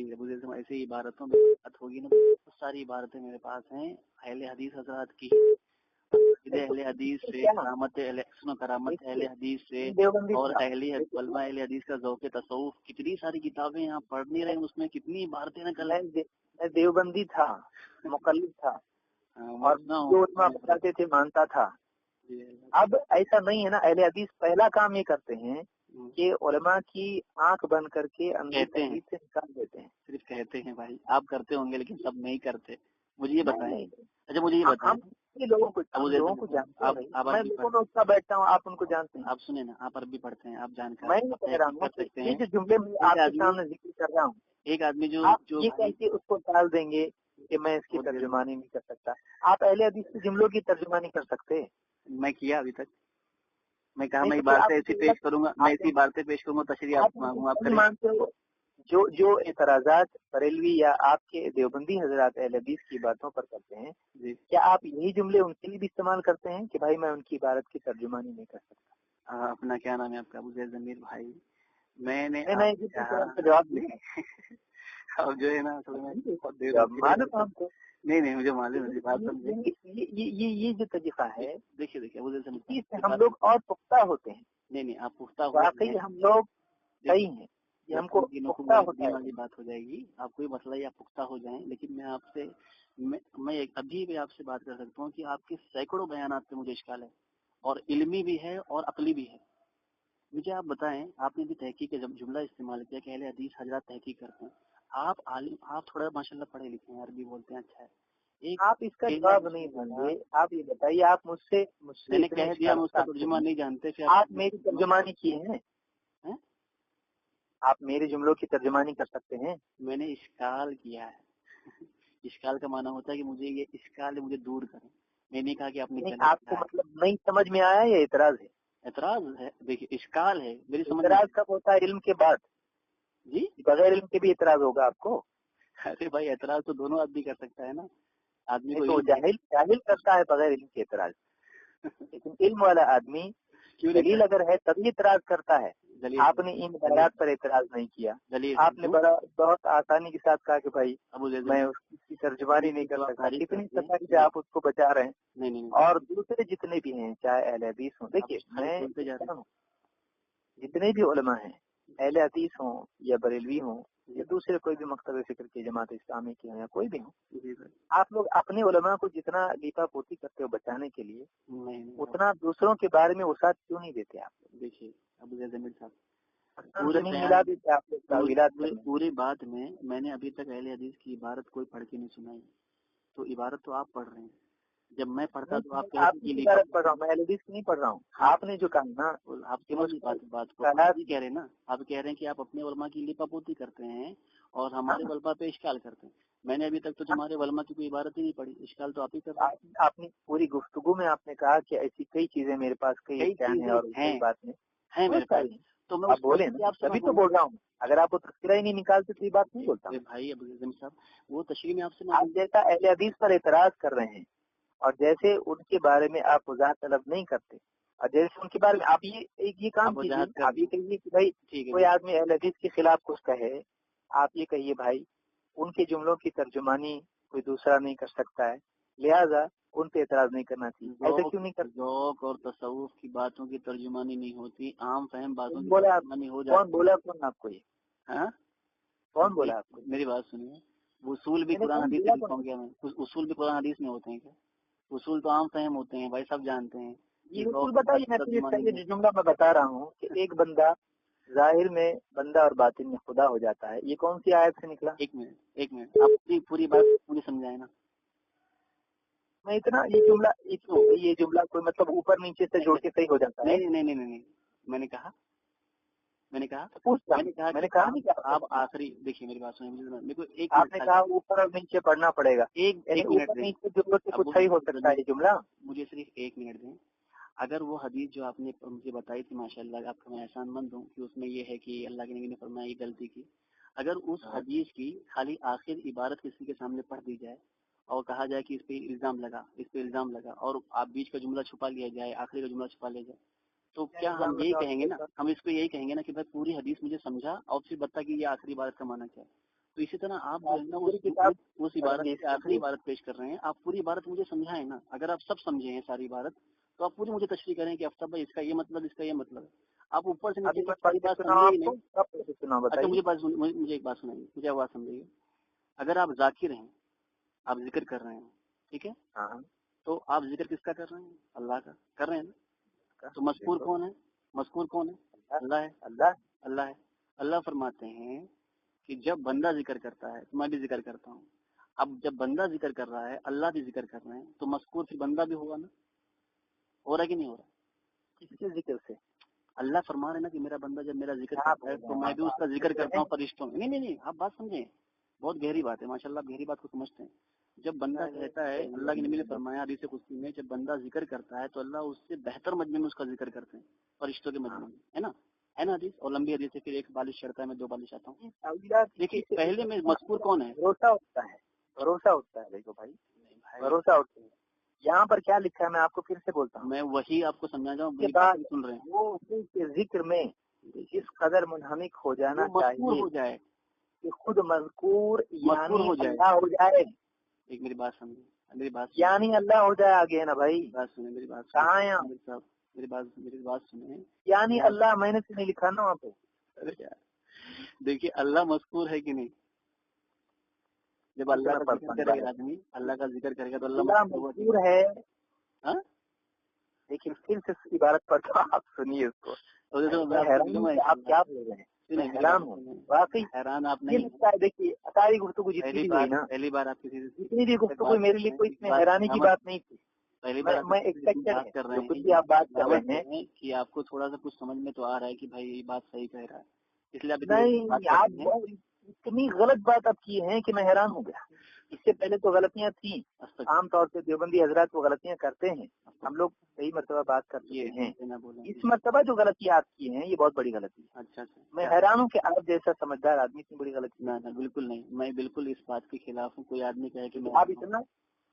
ایسی عبارتوں میں بات ہوگی نا، بہت ساری عبارتیں میرے پاس ہیں اہل حدیث حضرات کی، اہل حدیث سے کرامت اہل حدیث سے، اور علماء اہل حدیث کا ذوق تصوف. کتنی ساری کتابیں آپ پڑھ نہیں رہے ہیں، اس میں کتنی عبارتیں نقل. میں دیوبندی تھا، مقلد تھا، اور جو علماء بتاتے تھے مانتا تھا. اب ایسا نہیں ہے نا. اہل حدیث پہلا کام یہ کرتے ہیں کہ علماء کی آنکھ بند کر کے اندر تحریر سے نکال دیتے ہیں. صرف کہتے ہیں بھائی، آپ کرتے ہوں گے لیکن سب نہیں کرتے. مجھے یہ بتائیں. اچھا مجھے یہ بتائیں. لوگوں کو جانتے ہیں، میں لوگوں میں اٹھتا بیٹھتا ہوں، آپ ان کو جانتے ہیں. آپ سنیں نا، آپ عربی پڑھتے ہیں، آپ جانکار. میں نہیں کہہ رہا ہوں، یہ جو جملے میں آپ کے سامنے ذکر کر رہا ہوں، ایک آدمی جو یہ کیسے اس کو ٹال دیں گے کہ میں اس کی ترجمانی نہیں کر سکتا. آپ اہل حدیث کے جملوں کی ترجمانی کر سکتے. میں کیا ابھی تک؟ میں کہا میں عبارتیں ایسی پیش کروں گا، میں ایسی عبارتیں پیش کروں گا، تشریح آپ مانگوں، آپ مانتے ہو. جو اعتراضات بریلوی یا آپ کے دیوبندی حضرات اہل حدیث کی باتوں پر کرتے ہیں، کیا آپ یہی جملے ان کے لیے بھی استعمال کرتے ہیں کہ بھائی میں ان کی عبارت کی ترجمانی نہیں کر سکتا؟ اپنا کیا نام ہے آپ کا؟ ابو زید ضمیر بھائی. میں نے جواب اب جو ہے نا معلوم ہم کو نہیں مجھے معلوم ہے. بات سمجھے، یہ جو طریقہ ہے، دیکھیے ہم لوگ اور پختہ ہوتے ہیں. نہیں آپ پختہ واقعی ہم لوگ صحیح ہیں، یہ ہم کو پختہ ہوتا والی بات ہو جائے گی. آپ کوئی مسئلہ یا پختہ ہو جائیں، لیکن میں آپ سے میں ابھی بھی آپ سے بات کر سکتا ہوں کہ آپ کے سینکڑوں بیانات پہ مجھے اشکال ہے، اور علمی بھی ہے اور عقلی بھی ہے. مجھے آپ بتائیں، آپ نے بھی تحقیق کا جب جملہ استعمال کیا کہ اہل حدیث حضرات تحقیق کرتے ہیں. آپ عالم، آپ تھوڑا ماشاءاللہ پڑھے لکھے ہیں، عربی بولتے ہیں، اچھا ہے. آپ اس کا جواب نہیں دیں گے. آپ یہ بتائیے، آپ مجھ سے میں نے کہہ دیا ہم اس کا ترجمہ نہیں جانتے. پھر آپ میری ترجمانی کی ہے، آپ میرے جملوں کی ترجمانی کر سکتے ہیں. میں نے اشکال کیا ہے. اشکال کا معنی ہوتا ہے کہ مجھے یہ اشکال ہے، مجھے دور کریں. میں نے کہا کہ آپ نے آپ کو مطلب نہیں سمجھ میں آیا یا اعتراض ہے؟ اعتراض ہے. دیکھیے اشکال ہے میری سمجھ. اعتراض کب ہوتا ہے؟ علم کے بعد. جی بغیر علم کے بھی اعتراض ہوگا آپ کو. ارے بھائی اعتراض تو دونوں آدمی کر سکتا ہے نا. آدمی کو جاہل کرتا ہے بغیر علم کے اعتراض، لیکن علم والا آدمی دلیل اگر ہے تبھی اعتراض کرتا ہے. آپ نے ان بیانات پر اعتراض نہیں کیا. آپ نے بہت آسانی کے ساتھ کہا کہ بھائی میں اس کی ترجمانی نہیں کر سکتا. کتنی سفاری سے آپ اس کو بچا رہے ہیں. اور دوسرے جتنے بھی ہیں، چاہے اہل حدیث ہوں، دیکھیے میں جتنے بھی علماء ہیں، اہل حدیث ہوں یا بریلوی ہوں یا دوسرے کوئی بھی مکتب فکر کی جماعت اسلامی کی ہوں یا کوئی بھی ہوں، آپ لوگ اپنے علماء کو جتنا لیپا پوتی کرتے ہو بچانے کے لیے، اتنا دوسروں کے بارے میں وسعت کیوں نہیں دیتے آپ؟ دیکھیے ابو زید ضمیر صاحب، پوری بات میں نے ابھی تک اہل حدیث کی عبارت کوئی پڑھ کے نہیں سنائی. تو عبارت تو آپ پڑھ رہے ہیں، جب میں پڑھتا تو آپ عبارت پڑھ رہا ہوں، میں اہل حدیث کی نہیں پڑھ رہا ہوں. آپ نے جو کہا نا، آپ کی بات کو کہہ رہے ہیں نا، آپ کہہ رہے ہیں کہ آپ اپنے علماء کی لیپا پوتی کرتے ہیں اور ہمارے علماء پہ اشکال کرتے ہیں. میں نے ابھی تک تو تمہارے علماء کی کوئی عبارت ہی نہیں پڑھی. اشکال تو آپ ہی کر. آپ نے پوری گفتگو میں آپ نے کہا کہ ایسی کئی چیزیں میرے پاس کئی بات ہیں میرے پاس. تو میں آپ بولے نا، تبھی تو بول رہا ہوں. اگر آپ وہ تذکرہ ہی نہیں نکالتے تو یہ بات نہیں بولتا. بھائی ابو زید صاحب، وہ تشریح میں آپ سے آپ جیسا اہل حدیث پر اعتراض کر رہے ہیں اور جیسے ان کے بارے میں آپ وضاحت طلب نہیں کرتے، اور جیسے ان کے بارے میں آپ یہ کام کیجیے، آپ یہ کہیے کہ بھائی کوئی آدمی اہل حدیث کے خلاف کچھ کہے، آپ یہ کہیے بھائی ان کے جملوں کی ترجمانی کوئی دوسرا نہیں کر سکتا ہے، لہذا ان پہ اعتراض نہیں کرنا چاہیے. ایسا کیوں نہیں کرتے؟ ذوق اور تصوف کی باتوں کی ترجمانی نہیں ہوتی، عام فہم باتوں کی ترجمانی ہو جاتی. کون بولا آپ کو یہ؟ کون بولا آپ کو؟ میری بات سنیے. اصول بھی قرآن حدیث میں لکھوں گیا میں، اصول بھی قرآن حدیث میں ہوتے ہیں کیا؟ اصول تو عام فہم ہوتے ہیں بھائی، سب جانتے ہیں. یہ اصول بتائیے. میں جو جملہ میں بتا رہا ہوں کہ ایک بندہ ظاہر میں بندہ اور باطن میں خدا ہو جاتا ہے، یہ کون سی آیت سے نکلا؟ ایک منٹ آپ پوری بات مجھے سمجھائے نا. میں اتنا یہ جملہ کوئی مطلب اوپر نیچے سے جوڑ کے صحیح ہو جاتا ہے؟ نہیں. میں نے کہا آپ آخری دیکھیے میری بات سنیں. آپ نے کہا اوپر اور نیچے پڑھنا پڑے گا. اوپر نیچے ضرورت سے کچھ صحیح ہو سکتا ہے یہ جملہ. مجھے صرف 1 منٹ دیں. اگر وہ حدیث جو آپ نے مجھے بتائی تھی، ماشاء اللہ آپ کا میں احسان مند ہوں کہ اس میں یہ ہے کہ اللہ کے نبی نے فرمایا یہ غلطی کی. اگر اس حدیث کی خالی آخر عبارت کسی کے سامنے پڑھ دی جائے اور کہا جائے کہ اس پہ الزام لگا اور آپ بیچ کا جملہ چھپا لیا جائے، آخری کا جملہ چھپا لیا جائے، تو کیا ہم یہی کہیں گے نا، ہم اس کو یہی کہیں گے نا کہ بھائی پوری حدیث مجھے سمجھا اور پھر بتا کہ یہ آخری عبارت کا معنی کیا ہے. تو اسی طرح آپ جو ہے نا اس عبارت کی آخری عبارت پیش کر رہے ہیں، آپ پوری عبارت مجھے سمجھائیں نا. اگر آپ سب سمجھے ہیں ساری عبارت تو آپ پوری مجھے تشریح کریں کہ افسر بھائی اس کا یہ مطلب، اس کا یہ مطلب ہے. آپ اوپر سے نیچے تک ساری بات سمجھے ہی نہیں. اچھا مجھے ایک بات سنائیے، مجھے آواز سمجھائیے. اگر آپ ذاکر ہیں، آپ ذکر کر رہے ہیں، ٹھیک ہے، تو آپ ذکر کس کا کر رہے ہیں؟ اللہ کا کر رہے ہیں نا. تو مذکور کون ہے؟ مذکور کون ہے؟ اللہ ہے. اللہ ہے. اللہ فرماتے ہیں کہ جب بندہ ذکر کرتا ہے تو میں بھی ذکر کرتا ہوں. اب جب بندہ ذکر کر رہا ہے، اللہ بھی ذکر کر رہے ہیں، تو مذکور پھر بندہ بھی ہوگا نا. ہو رہا ہے کہ نہیں ہو رہا؟ کس کے ذکر سے؟ اللہ فرما رہے ہیں نا کہ میرا بندہ جب میرا ذکر کرتا ہے تو میں بھی اس کا ذکر کرتا ہوں فرشتوں میں. نہیں آپ بات سمجھیں، بہت گہری بات ہے، ماشاءاللہ گہری بات کو سمجھتے ہیں. جب بندہ کہتا ہے، اللہ کے نبی نے فرمایا حدیث قدسی میں، جب بندہ ذکر کرتا ہے تو اللہ اس سے بہتر مجمع میں اس کا ذکر کرتے ہیں، فرشتوں کے مجمع میں، ہے نا حدیث. اور لمبی حدیث ہے، پھر ایک بالش چڑھتا ہے، میں 2 بالش آتا ہوں. دیکھیے پہلے میں مذکور کون ہے؟ بھروسہ ہوتا ہے دیکھو بھائی، بھروسہ ہوتا ہے. یہاں پر کیا لکھا ہے میں آپ کو پھر سے بولتا ہوں، میں وہی آپ کو سمجھا جاؤں، سن رہے ہیں. وہ ذکر میں اس قدر منہمک ہو جانا چاہیے ہو جائے کہ خود مذکور یعنی ہو جائے. اللہ ہو جائے. ایک میری بات سمجھے، میری بات یعنی اللہ ہو جائے. آگے ہے نا بھائی، بات سنیں میری بات. کہاں ہے صاحب میری بات سنیں. یعنی اللہ میں نے نہیں لکھا نا وہاں پہ. دیکھیے اللہ مذکور ہے کہ نہیں؟ جب اللہ کا ذکر کرے گا آدمی، اللہ کا ذکر کرے گا تو اللہ مذکور ہے. لیکن پھر سے عبارت پر تو آپ سنیے اس کو. آپ کیا بول رہے ہیں؟ حیران ہوں واقعی. حیران آپ نہیں. دیکھیے ساری گفتگو جتنی بھی نا، پہلی بار آپ کسی جتنی بھی گفتگو میرے لیے کوئی اس میں حیرانی کی بات نہیں تھی. پہلی بار میں ایکسپیکٹڈ کر رہے ہیں، آپ بات کر رہے ہیں کہ آپ کو تھوڑا سا کچھ سمجھ میں تو آ رہا ہے کہ بھائی یہ بات صحیح کہہ رہا ہے، اس لیے نہیں آپ اتنی غلط بات اب کی ہیں کہ میں حیران ہو گیا. اس سے پہلے تو غلطیاں تھیں، عام طور سے دیوبندی حضرات وہ غلطیاں کرتے ہیں، ہم لوگ صحیح مرتبہ بات کرتے ہیں. اس مرتبہ جو غلطی آپ کی ہیں یہ بہت بڑی غلطی ہے. اچھا میں حیران ہوں کہ آپ جیسا سمجھدار آدمی اتنی بڑی غلطی. نہ بالکل نہیں، میں بالکل اس بات کے خلاف ہوں. کوئی آدمی کہے کہ آپ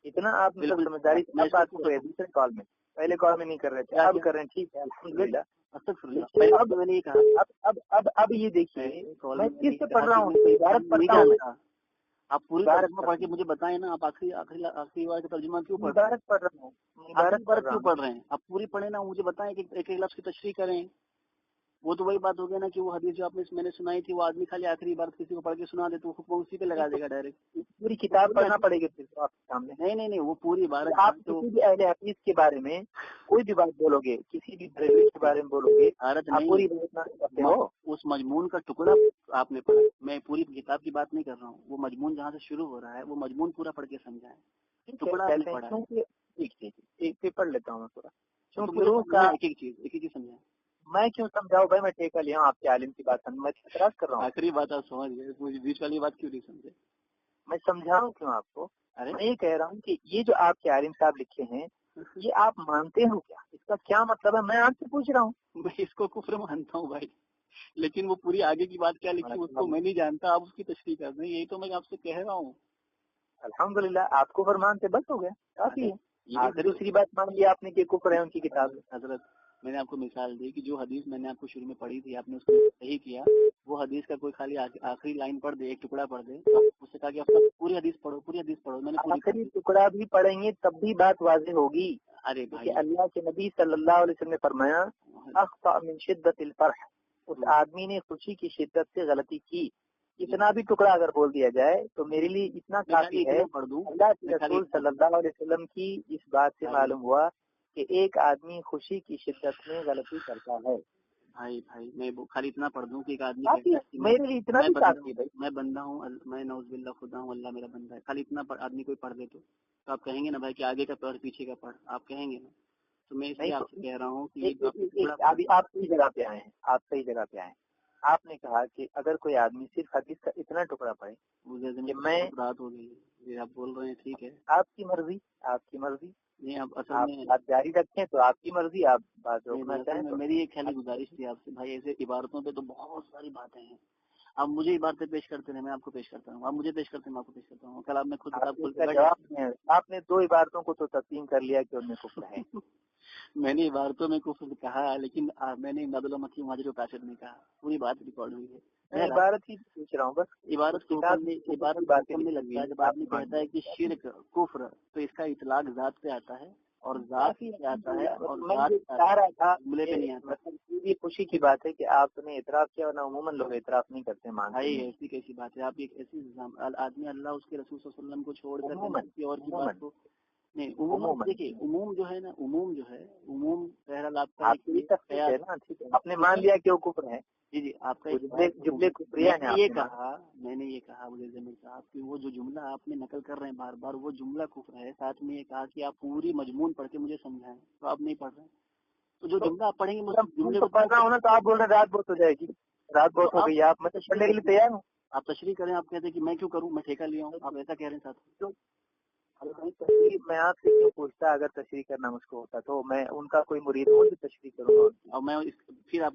اتنا آپ سمجھداری سے بات کر رہے ہیں دوسرے کال میں، پہلے کال میں نہیں کر رہے تھے، اب کر رہے ہیں. ٹھیک ہے الحمدللہ. اب یہ دیکھیے میں کس سے پڑھ رہا ہوں، عبارت پڑھتا ہوں. آپ پوری ترجمہ پڑھ کے مجھے بتائیں نا، آپ آخری بار کا ترجمہ کیوں پڑھ رہے ہیں؟ پڑھ رہا ہوں. کیوں پڑھ رہے ہیں؟ آپ پوری پڑھیں نا، مجھے بتائیں کہ ایک ایک لفظ کی تشریح کریں. وہ تو وہی بات ہو گیا نا کہ وہ حدیث جو آپ نے میں نے سنائی تھی، وہ آدمی خالی آخری بار کسی کو پڑھ کے سنا دے تو وہ اسی پہ لگا دے گا ڈائریکٹ. پوری کتاب پڑھنا پڑے گی پھر تو آپ کے سامنے. نہیں وہ پوری بار آپ کسی بھی اہل حدیث کے بارے میں کوئی بھی بات بولو گے، کسی بھی بریلوی کے بارے میں بولو گے، پوری بات ہو. اس مضمون کا ٹکڑا آپ نے پڑھا، میں پوری کتاب کی بات نہیں کر رہا ہوں. وہ مضمون جہاں سے شروع ہو رہا ہے وہ مضمون پورا پڑھ کے سمجھائیں. ٹکڑا پڑھ لیتا ہوں میں پورا. ایک ایک چیز سمجھائیں. میں کیوں سمجھاؤں بھائی، میں ٹھیکہ لیا ہوں آپ کے عالم کی بات سمجھ، میں اعتراض کر رہا ہوں. آخری بات آپ سمجھ گئے، مجھے بیچ والی بات کیوں نہیں سمجھے؟ میں سمجھاؤں کیوں آپ کو؟ میں یہ کہہ رہا ہوں کہ یہ جو آپ کے عالم صاحب لکھے ہیں یہ آپ مانتے ہو کیا؟ اس کا کیا مطلب ہے؟ میں آپ سے پوچھ رہا ہوں. میں اس کو کفر مانتا ہوں بھائی، لیکن وہ پوری آگے کی بات کیا لکھی اس کو میں نہیں جانتا. آپ اس کی تشریح کر دیں، یہی تو میں آپ سے کہہ رہا ہوں. الحمدللہ آپ کو فرمان سے بس ہو گیا، کافی ہے. دوسری بات مان لی آپ نے کہ کفر ہے ان کی کتاب. حضرت میں نے آپ کو مثال دی کہ جو حدیث میں نے آپ کو شروع میں پڑھی تھی، آپ نے اس کو صحیح کیا. وہ حدیث کا کوئی خالی آخری لائن پڑھ دے، ایک ٹکڑا پڑھ دے، اس سے کہا کہ پوری حدیث پڑھو. میں نے آخری ٹکڑا بھی پڑھیں گے تب بھی بات واضح ہوگی. ارے بھائی اللہ کے نبی صلی اللہ علیہ وسلم نے فرمایا اخطأ من شدت الفرح، اس آدمی نے خوشی کی شدت سے غلطی کی. اتنا بھی ٹکڑا اگر بول دیا جائے تو میرے لیے اتنا کافی ہے. اللہ کے رسول صلی اللہ علیہ وسلم کی اس بات سے معلوم ہوا کہ ایک آدمی خوشی کی شدت میں غلطی کرتا ہے. بھائی میں خالی اتنا پڑھ دوں کہ ایک آدمی میرے لیے اتنا میں بندہ ہوں، میں نعوذ باللہ خدا ہوں، اللہ میرا بندہ ہے. خالی اتنا آدمی کوئی پڑھ دے تو آپ کہیں گے نا بھائی کہ آگے کا پڑھ پیچھے کا پڑھ، آپ کہیں گے نا. تو میں اس لیے آپ سے کہہ رہا ہوں کہ آپ صحیح جگہ پہ آئے ہیں، آپ صحیح جگہ پہ آئے ہیں. آپ نے کہا کہ اگر کوئی آدمی صرف حدیث کا اتنا ٹکڑا پڑھے، میں رات ہو گئی آپ بول رہے ہیں ٹھیک ہے، آپ کی مرضی، آپ کی مرضی. نہیں آپ جاری رکھیں تو آپ کی مرضی، آپ بات روکنا چاہیں. میری ایک خالی گزارش تھی آپ سے بھائی، ایسے عبارتوں پہ تو بہت ساری باتیں ہیں. آپ مجھے عبارتیں پیش کرتے ہیں، میں آپ کو پیش کرتا ہوں، آپ مجھے پیش کرتے ہیں، میں آپ کو پیش کرتا ہوں، کل آپ میں خود کتاب کھول کے جواب آپ نے 2 عبارتوں کو تو تسلیم کر لیا کہ ان میں کفر ہے. میں نے عبارتوں میں کفر کہا، لیکن میں نے امداد اللہ مکی مہاجر و کافر نہیں کہا. پوری بات ریکارڈ ہوئی ہے. میں عبارت ہی پوچھ رہا ہوں بس. عبارت کو عبارت میں لگتا ہے جب آدمی کہتا ہے کہ شرک کفر تو اس کا اطلاق ذات پہ آتا ہے اور ذات پہ آتا ہے اور ذات جملے پہ نہیں آتا. یہ خوشی کی بات ہے کہ آپ نے اعتراف کیا ورنہ عموماً لوگ اعتراف نہیں کرتے. بھائی ایسی کیسی بات ہے؟ آپ ایک ایسی آدمی اللہ اس کے رسول صلی اللہ علیہ وسلم کو چھوڑ کر کسی اور کی بات کو نہیں. عموم دیکھیے، عموم جو ہے نا، عموم جو ہے، عموم بہرحال آپ کا آپ نے مان لیا کہ وہ کفر ہے. جی جی، آپ کا جملے کفریہ ہیں. میں نے یہ کہا مجھے ضمیر صاحب کہ وہ جو جملہ آپ نے نقل کر رہے ہیں بار بار وہ جملہ کفر ہے. ساتھ میں یہ کہا کہ آپ پوری مضمون پڑھ کے مجھے سمجھائیں، تو آپ نہیں پڑھ رہے. تو جو جملہ آپ پڑھیں گے جملے کو پڑھ رہا ہوں نا، تو آپ بول رہے رات بہت ہو جائے گی. رات بہت ہو گئی، آپ مطلب پڑھنے کے لیے تیار ہوں. آپ تشریح کریں. آپ کہتے ہیں کہ میں کیوں کروں، میں ٹھیکہ لیا ہوں، آپ ایسا کہہ رہے ہیں ساتھ. میں آپ سے کیوں پوچھتا؟ اگر تشریح کرنا مجھ کو ہوتا تو میں ان کا کوئی مرید ہوں جو تشریح کروں گا. اور میں پھر آپ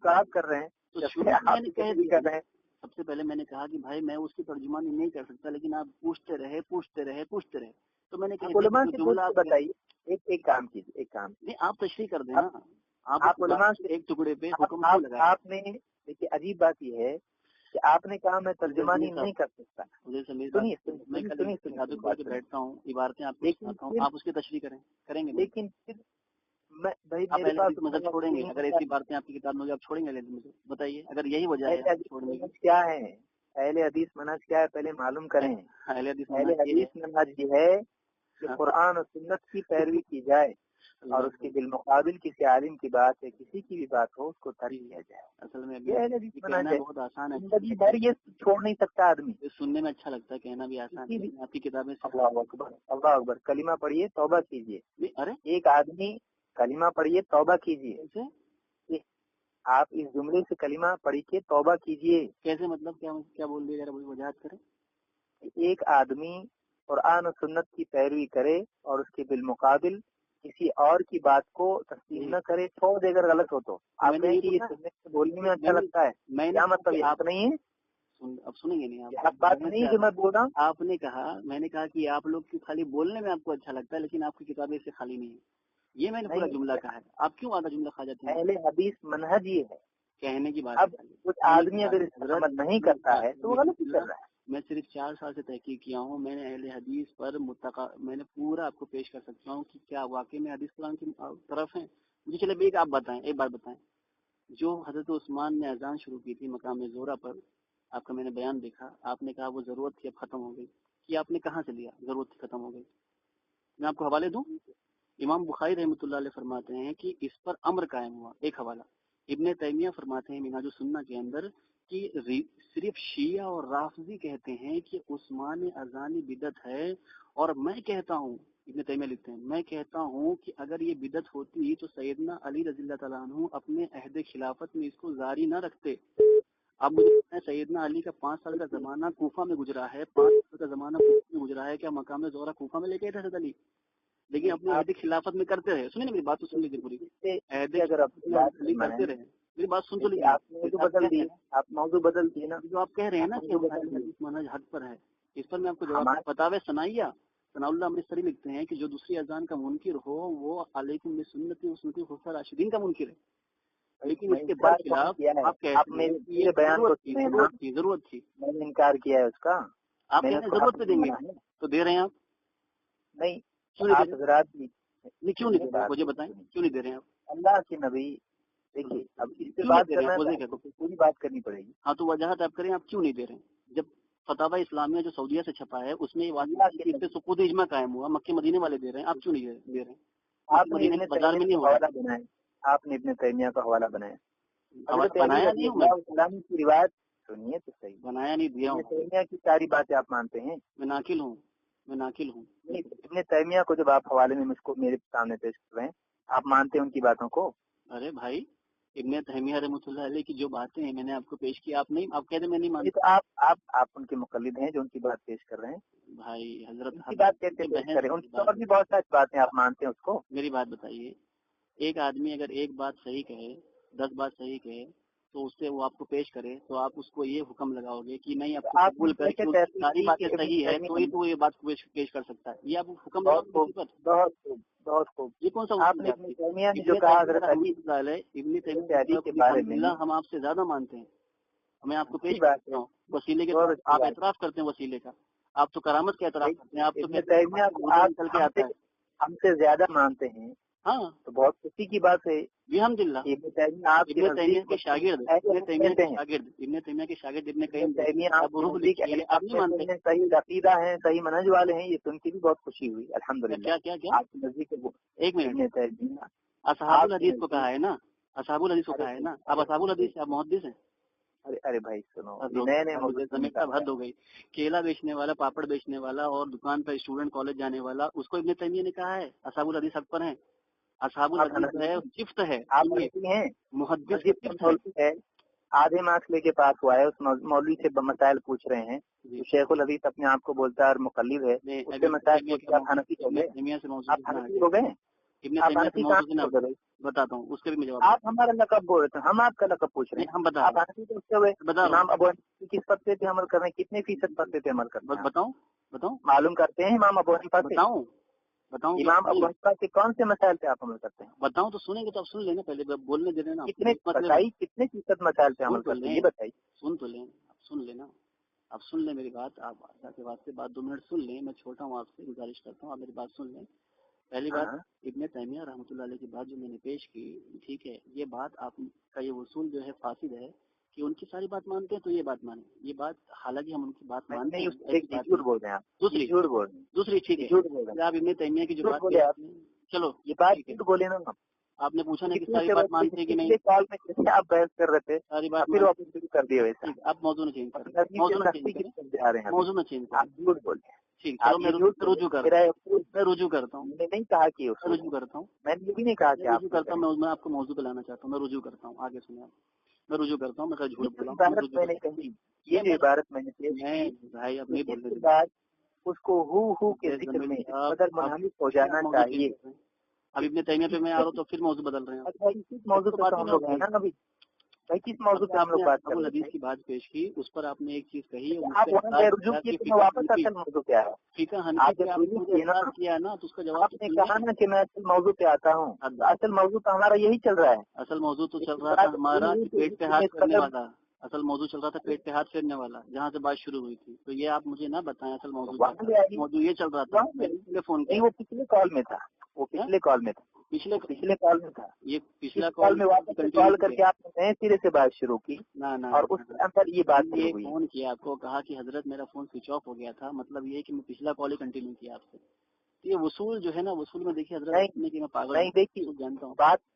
آپ کر رہے ہیں تو کر رہے ہیں. سب سے پہلے میں نے کہا کہ بھائی میں اس کی ترجمانی نہیں کر سکتا، لیکن آپ پوچھتے رہے. تو میں نے کہا بتائیے. ایک کام کیجیے، ایک کام نہیں، آپ تشریح کر دیں نا. آپ علماء سے ایک ٹکڑے پہ آپ نے دیکھیے، عجیب بات یہ ہے کہ آپ نے کہا میں ترجمانی نہیں کر سکتا. میں بیٹھتا ہوں، عبارتیں آپ اس کی تشریح کریں گے. لیکن مطلب چھوڑیں گے اگر ایسی باتیں آپ کی کتاب میں آپ چھوڑیں گے؟ مجھے بتائیے اگر یہی وجہ ہے چھوڑنے کی. کیا ہے اہل حدیث منہج کیا ہے پہلے معلوم کریں. اہل حدیث منہج یہ ہے کہ قرآن اور سنت کی پیروی کی جائے اور اس کے بالمقابل کسی عالم کی بات ہے، کسی کی بھی بات ہو اس کو ترجیح دیا جائے. اصل میں بہت آسان ہے، یہ چھوڑ نہیں سکتا آدمی. سننے میں اچھا لگتا ہے، کہنا بھی آسان ہے. آپ کی کتابیں اللہ اکبر، اللہ اکبر. کلمہ پڑھیے، توبہ کیجیے. ارے ایک آدمی کلمہ پڑھیے، توبہ کیجیے. آپ اس جملے سے کلمہ پڑھی کے توبہ کیجیے. کیسے؟ مطلب کیا بول دیا؟ ذرا وضاحت کریں. ایک آدمی قرآن و سنت کی پیروی کرے اور اس کے بالمقابل کسی اور کی بات کو تسلیم نہ کرے، چھوڑ دے اگر غلط ہو تو. آپ نے یہ سننے سے بولنے میں اچھا لگتا ہے، کیا مطلب آپ نہیں ہے؟ اب سنیں گے نہیں آپ بات نہیں جو میں بول رہا ہوں. آپ نے کہا، میں نے کہا کہ آپ لوگ کی خالی بولنے میں آپ کو اچھا لگتا ہے، لیکن آپ کی کتابیں سے خالی نہیں ہے. یہ میں نے پورا جملہ کہا ہے. آپ کیوں آدھا جملہ کھا جاتے ہیں؟ اہل حدیث منہج یہ ہے کہنے کی بات. اب کچھ آدمی اگر اس پر عمل نہیں کرتا ہے تو وہ غلط کر رہا ہے. میں صرف 4 سال سے تحقیق کیا ہوں. میں نے اہل حدیث پر میں نے پورا آپ کو پیش کر سکتا ہوں کہ کیا واقعی میں حدیث قرآن کی طرف ہیں. مجھے چلے ایک آپ بتائیں، ایک بات بتائیں. جو حضرت عثمان نے اذان شروع کی تھی مقام زہرہ پر، آپ کا میں نے بیان دیکھا. آپ نے کہا وہ ضرورت تھی اب ختم ہو گئی. کہ آپ نے کہاں سے لیا ضرورت تھی ختم ہو گئی؟ میں آپ کو حوالے دوں. امام بخاری رحمۃ اللہ علیہ فرماتے ہیں کہ اس پر امر قائم ہوا. ایک حوالہ ابن تیمیہ فرماتے ہیں منہاج السنہ کے اندر کہ صرف شیعہ اور رافضی کہتے ہیں کہ عثمان اذانی بدعت ہے، اور میں کہتا ہوں، ابن تیمیہ لکھتے ہیں، میں کہتا ہوں کہ اگر یہ بدعت ہوتی تو سیدنا علی رضی اللہ تعالیٰ عنہ اپنے عہد خلافت میں اس کو جاری نہ رکھتے. اب مجھے سیدنا علی کا 5 سال کا زمانہ کوفہ میں گزرا ہے، 5 سال کا زمانہ کوفہ میں گزرا ہے. کیا مقام زہرہ کوفہ میں لے کے حضرت علی؟ لیکن اپنے عہد خلافت میں کرتے رہے. سنیں نا میری بات تو سن لیجیے پوری. کرتے رہے. میری بات سن تو لیجیے. آپ موضوع بدل دیے نا. جو آپ کہہ رہے ہیں نا کہ منہج حق پر ہے، اس پر میں آپ کو جواب فتاوی ثنائیہ ثناء اللہ امرتسری لکھتے ہیں کہ جو دوسری اذان کا منکر ہو وہ علیکم بسنتی و سنت خلفاء راشدین کا منکر ہے. لیکن اس کے برخلاف آپ کہتے ہیں یہ ضرورت تھی. میں نے انکار کیا ہے اس کا. آپ ضرورت پہ دیں گے تو دے رہے ہیں آپ؟ نہیں. کیوں نہیں دے رہے؟ مجھے بتائیں کیوں نہیں دے رہے ہیں آپ؟ اللہ کے نبی دیکھیے، اب اس سے بات پوری بات کرنی پڑے گی. ہاں تو وجاہت آپ کریں، آپ کیوں نہیں دے رہے ہیں؟ جب فتاوی اسلامیہ جو سعودیہ سے چھپا ہے اس میں اس پہ سقوط اجماع قائم ہوا، مکے مدینے والے دے رہے ہیں، آپ کیوں نہیں دے رہے ہیں؟ آپ نے بازار میں نہیں حوالہ بنایا، آپ نے ابن تیمیہ کا حوالہ بنایا. بنایا نہیں اسلامی کی روایت سنیے تو صحیح. بنایا نہیں دیا ہوں. تیمیہ کی ساری باتیں آپ مانتے ہیں؟ میں ناقل ہوں. ابن تیمیہ کو جب آپ حوالے میں مجھ کو میرے سامنے پیش کر رہے ہیں، آپ مانتے ہیں ان کی باتوں کو؟ ارے بھائی، ابن تیمیہ رحمۃ اللہ علیہ کی جو باتیں ہیں میں نے آپ کو پیش کی، آپ نہیں، آپ کہتے میں نہیں مانتا. تو آپ ان کے مقلد ہیں جو ان کی بات پیش کر رہے ہیں. بھائی حضرت کی بات کہتے ہیں، ان کی اور بھی بہت ساری باتیں آپ مانتے ہیں اس کو. میری بات بتائیے، ایک آدمی اگر ایک بات صحیح کہے، 10 بات صحیح کہے، تو اس سے وہ آپ کو پیش کرے تو آپ اس کو یہ حکم لگاؤ گے کہ نہیں آپ کو قبول کر کے ساری باتیں صحیح ہے تو ہی تو یہ بات پیش کر سکتا ہے. یہ آپ حکم لگاؤ گے کسی پر؟ بہت خوب. یہ کون سا آپ نے ابن تیمیہ نے جو کہا حضرت علی ابن تیمیہ کے بارے میں ہم آپ سے زیادہ مانتے ہیں. میں آپ کو پیش کرتا ہوں وسیلے کے طور آپ اعتراف کرتے ہیں وسیلے کا. آپ تو کرامت کا اعتراف کرتے ہیں. آپ تو ابن تیمیہ کو نکل کے آتا ہے ہم سے زیادہ مانتے ہیں. ہاں تو بہت خوشی کی بات ہے. الحمد للہ. ابن تیمیہ آپ ابن تیمیہ کے شاگرد ابن تیمیہ کے شاگرد ابن تیمیہ آپ نہیں مانتے. صحیح عقیدہ ہیں, صحیح منہج والے ہیں. یہ سن کے بھی بہت خوشی ہوئی الحمد للہ. کیا آپ کے نزدیک ایک منٹ, اصحاب الحدیث کو کہا ہے نا, اصحاب الحدیث کو کہا ہے نا. آپ اصحاب الحدیث آپ محدث ہیں. ارے بھائی سنو, حد ہو گئی. کیلا بیچنے والا, پاپڑ بیچنے والا اور دکان پر اسٹوڈنٹ کالج جانے والا, اس کو ابن تیمیہ نے کہا ہے اصحاب الحدیث حق پر ہیں. اصحاب الحدیث ہے صفت ہے, محدث ہے. آدھے مارکس لے کے پاس ہوا ہے, اس مولوی سے مسائل پوچھ رہے ہیں. شیخ الحدیث اپنے آپ کو بولتا ہے اور مقلد ہے. اس سے مسائل حنفی ہو گئے. بتاتا ہوں اس کے بھی جواب. آپ ہمارا لقب بول رہے ہیں, ہم آپ کا لقب پوچھ رہے ہیں. ہم بتا امام ابو حنیفہ کس پتے پہ عمل کر رہے ہیں, کتنے فیصد پتے پہ عمل کر رہے ہیں؟ بتاؤں معلوم کرتے ہیں. امام ابو حنیفہ بتاؤں امام ابو حنیفہ کے کون سے مسائل پہ آپ عمل کرتے ہیں؟ بتاؤں تو سنیں گے تو آپ سن لیں. پہلے بولنے دے رہے نا. کتنے فیصد مسائل پہ عمل کرتے ہیں یہ بتائیے. سن تو لیں, سن لینا. آپ سن لیں میری بات. آپ اللہ کے واسطے بات 2 منٹ سن لیں. میں چھوٹا ہوں, آپ سے گزارش کرتا ہوں آپ میری بات سن لیں. پہلی بات, ابن تیمیہ رحمۃ اللہ علیہ کی بات جو میں نے پیش کی, ٹھیک ہے, یہ بات آپ کا یہ اصول جو ہے فاسد ہے کہ ان کی ساری بات مانتے ہیں تو یہ بات مانیں. یہ بات حالانکہ ہم ان کی بات مانتے ہیں. دوسری ٹھیک ہے, آپ ابن تیمیہ کی جو بات, چلو یہ بات بولے نا. آپ نے پوچھا نا کہ ساری بات مانتے ہیں کہ نہیں. کال میں آپ بحث کر رہے تھے, ساری بات پھر واپس شروع کر دیے. ویسے آپ موضوع چینج کریں, موضوع میں چینج آپ جھوٹ بولتے ہیں. ٹھیک, چلو میں رجوع کرتا ہوں. میں نے نہیں کہا کہ رجوع کرتا ہوں. میں نے یہ بھی نہیں کہا کہ رجوع کرتا ہوں. میں آپ کو موضوع پہ لانا چاہتا ہوں. میں رجوع کرتا ہوں. آگے سنیں. میں رجوع کرتا ہوں. میں جھوٹ بولا ہوں. میں نے کہی یہ جو عبارت میں نے بھائی اب نہیں بولنے بعد اس کو ہو کے ذکر میں بدل منحمد ہو جانا چاہیے. اب ابن تیمیہ پہ میں آ رہا ہوں تو پھر موضوع بدل رہے ہیں. کس موضوع پہ ہم لوگ ہیں نا ابھی بھائی, کس موضوع پہ ہم لوگ بات کر رہے ہیں؟ حدیث کی بات پیش کی, اس پر آپ نے ایک چیز کہی. آپ وہاں سے رجوع کیے تو واپس اصل موضوع کیا ہے؟ فقہ حنفی کیا نا, تو اس کا جواب آپ نے کہا نا کہ میں اصل موضوع پہ آتا ہوں. اصل موضوع تو ہمارا یہی چل رہا ہے. اصل موضوع تو چل رہا تھا ہمارا پیٹ پہ ہاتھ پھیرنے والا. اصل موضوع چل رہا تھا پیٹ پہ ہاتھ پھیرنے والا, جہاں سے بات شروع ہوئی تھی. تو یہ آپ مجھے نہ بتائیں اصل موضوع یہ چل رہا تھا. فون نہیں, وہ پچھلے کال میں تھا. وہ پچھلے کال میں تھا. پچھلے کال میں تھا. یہ پچھلا کال میں واپس کال کر کے آپ نے نئے سرے سے بات شروع کی. اور اس کے اندر یہ بات فون کیا آپ کو, کہا کہ حضرت میرا فون سوئچ آف ہو گیا تھا. مطلب یہ کہ میں پچھلا کال ہی کنٹینیو کیا آپ سے. یہ وصول جو ہے نا, وصول میں دیکھیے حضرت کہ میں پاگل نہیں, دیکھیے جانتا ہوں.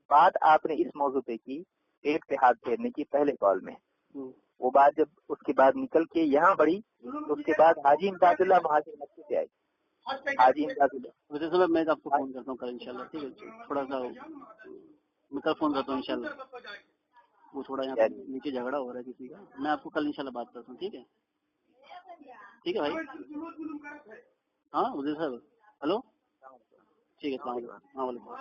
بات آپ نے اس موضوع پہ کی پیٹ پہ ہاتھ پھیرنے کی پہلے کال میں. وہ بات جب اس کے بعد نکل کے یہاں بڑھی تو اس کے بعد حاجی امداد اللہ مہاجر مکی سے آئی. حاجی امداد اللہ وجہ سے میں آپ کو فون کرتا ہوں کل انشاءاللہ. ٹھیک ہے, تھوڑا سا میں کل فون کرتا ہوں انشاءاللہ. وہ تھوڑا یہاں پہ نیچے جھگڑا ہو رہا ہے کسی کا. میں آپ کو کل انشاءاللہ بات کرتا ہوں. ٹھیک ہے, ٹھیک ہے بھائی. ہاں وزیر صاحب, ہلو, ٹھیک ہے, السلام علیکم. ہاں وعلیکم.